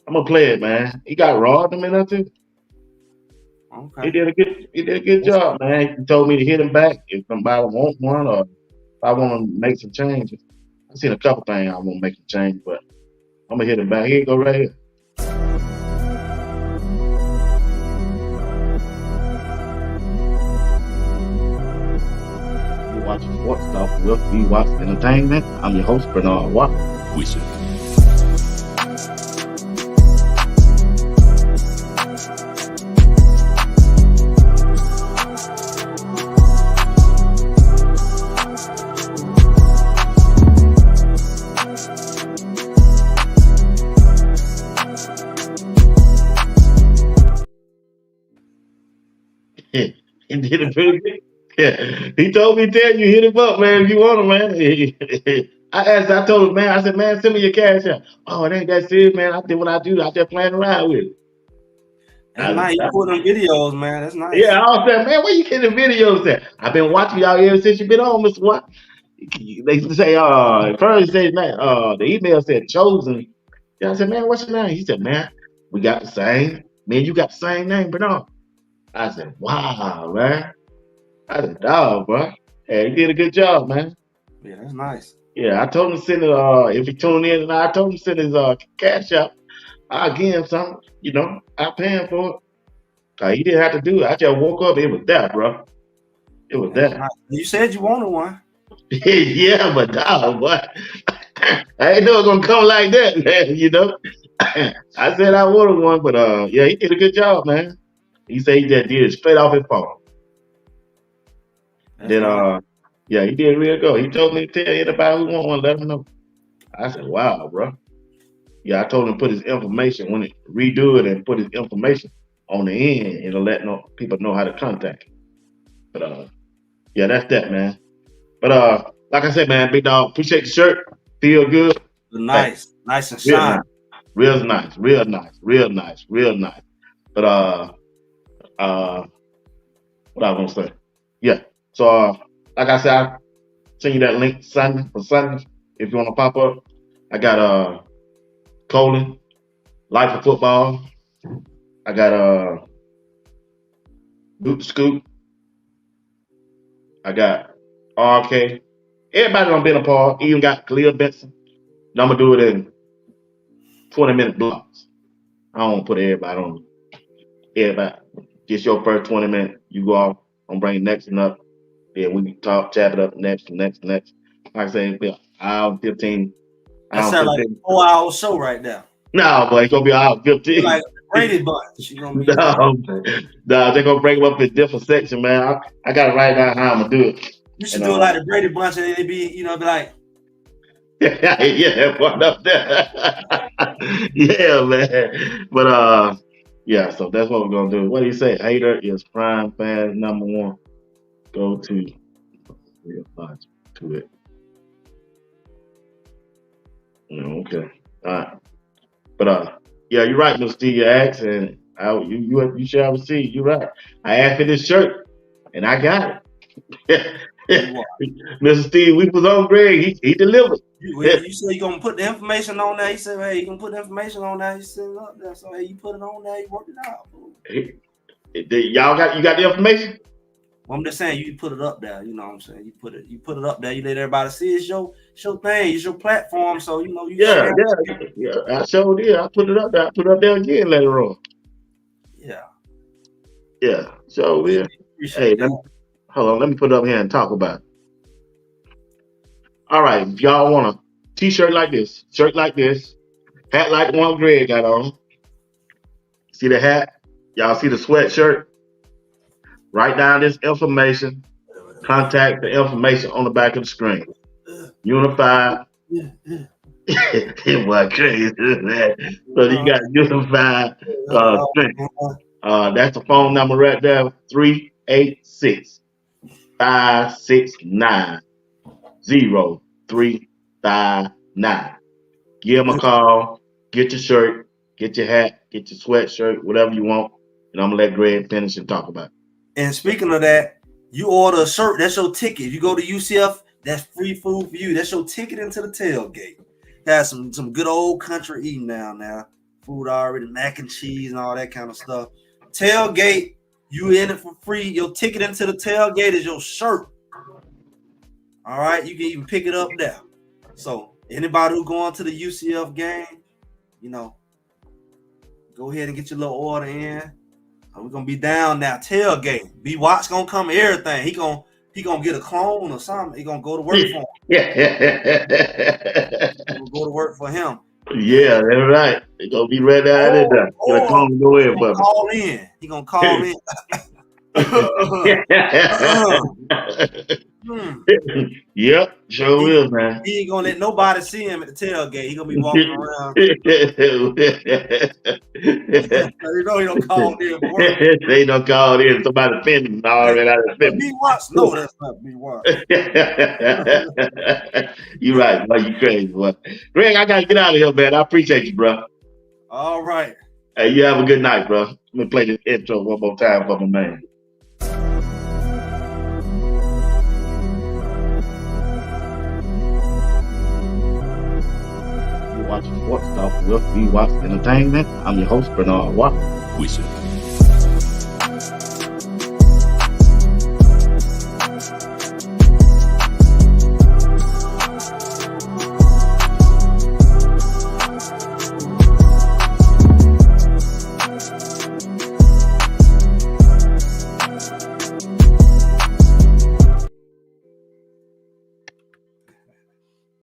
I'm gonna play it, man. He got raw them in there too. Okay. He did a good job, man. He told me to hit him back if somebody wants one or if I want to make some changes. I seen a couple things I want to make some change, but I'm gonna hit him back. Here you go, right here. You watching Sports Talk with BWatts Entertainment. I'm your host, Bernard Watt. He did it pretty good. Yeah. He told me to tell you, hit him up, man, if you want him, man. I told him, man, I said, man, send me your cash out. Oh, it ain't that serious, man. I did what I do. I just playing around with it. That's nice. You put them videos, man. That's nice. Yeah, I was saying, man, where you getting the videos at? I've been watching y'all ever since you been on, Mr. Watt. They say, first they say, man, the email said chosen. Yeah, I said, man, what's your name? He said, man, we got the same. Man, you got the same name, Bernard. I said, wow, man. I said, dog, bro. Hey, he did a good job, man. Yeah, that's nice. Yeah, I told him to send it, if he tuned in, and I told him to send his cash out. I'll give him something, I'll pay him for it. He didn't have to do it. I just woke up, it was that, bro. It was That's that. nice. You said you wanted one. Yeah, but dog, what? I ain't know it gonna come like that, man, I said I wanted one, but yeah, he did a good job, man. He said he just did it straight off his phone. That's Then nice. yeah, he did real good. He told me to tell anybody who want one, let him know. I said, wow, bro. Yeah, I told him to put his information when it redo it and put his information on the end. It'll let people know how to contact him. But yeah, that's that, man. But like I said, man, big dog, appreciate the shirt. Feel good. Nice. Hey, nice and real shiny. nice. Real nice, real nice, real nice, real nice. But what I was gonna say? Yeah. So like I said, I'll send you that link for Sunday if you want to pop up. I got Colin, Life of Football. I got Boot Scoop. I got RK. Everybody done been a part. Even got Khalil Benson. And I'm gonna do it in 20-minute blocks. I don't want to put everybody on. Everybody, just your first 20 minutes. You go off. I'm bringing next and up. Then we can talk, chap it up next. Like I say, hour 15. That sounds like a 4-hour show right now. No, boy, it's gonna be hour 15. Like the Brady Bunch. You gonna be no, they're gonna break them up in different sections, man. I gotta write down how I'm gonna do it. You should do it like the Brady Bunch, and they be, be like, yeah, one up there. Yeah, man. But yeah, so that's what we're gonna do. What do you say? Hater is prime fan number one. Go to real thoughts to it. Okay. All right. But yeah, you're right, Mr. Steve. You asked, and you shall receive. You're right. I asked for this shirt, and I got it. Mr. Steve, we was on Greg. He delivered. You said you're gonna put the information on there. He said, hey, you can put the information on there. He said it up there. So hey, you put it on there, you work it out. You got the information? Well, I'm just saying you put it up there, you know what I'm saying? You put it up there, you let everybody see it's your thing, it's your platform. So you Yeah, I showed did. I put it up there. I put it up there again later on. Yeah. Yeah. So yeah. Hey, hold on, let me put it up here and talk about it. All right, if y'all want a t-shirt like this, shirt like this, hat like the one Greg got on. See the hat? Y'all see the sweatshirt? Write down this information. Contact the information on the back of the screen. Unified. It was crazy, man. So you got Unified Strength. That's the phone number right there. 386-569-0359. Give them a call. Get your shirt. get your hat, get your sweatshirt, whatever you want, and I'm gonna let Greg finish and talk about it. And speaking of that, you order a shirt, that's your ticket. If you go to UCF, that's free food for you. That's your ticket into the tailgate. Have some good old country eating down now. Food already, mac and cheese and all that kind of stuff. Tailgate, you in it for free. Your ticket into the tailgate is your shirt. All right, you can even pick it up there. So anybody who going to the UCF game, you know, go ahead and get your little order in. We're gonna be down now. Tailgate. BWatts gonna come everything. He gonna get a clone or something. He gonna go to work for him. We'll go to work for him. Yeah, that's right. They gonna be ready out there. Get a clone go in, but call in. He gonna call in. Yep, sure will, man. He ain't gonna let nobody see him at the tailgate. He gonna be walking around. You know he don't call in for work. They don't call in. Somebody pinned already out of the BWatts? No, that's not BWatts. You right, boy. You crazy, boy. Greg, I gotta get out of here, man. I appreciate you, bro. All right. Hey, you have a good night, bro. Let me play this intro one more time for my man. You're watching Sports Talk with BWatts Entertainment. I'm your host, Bernard Watt. We said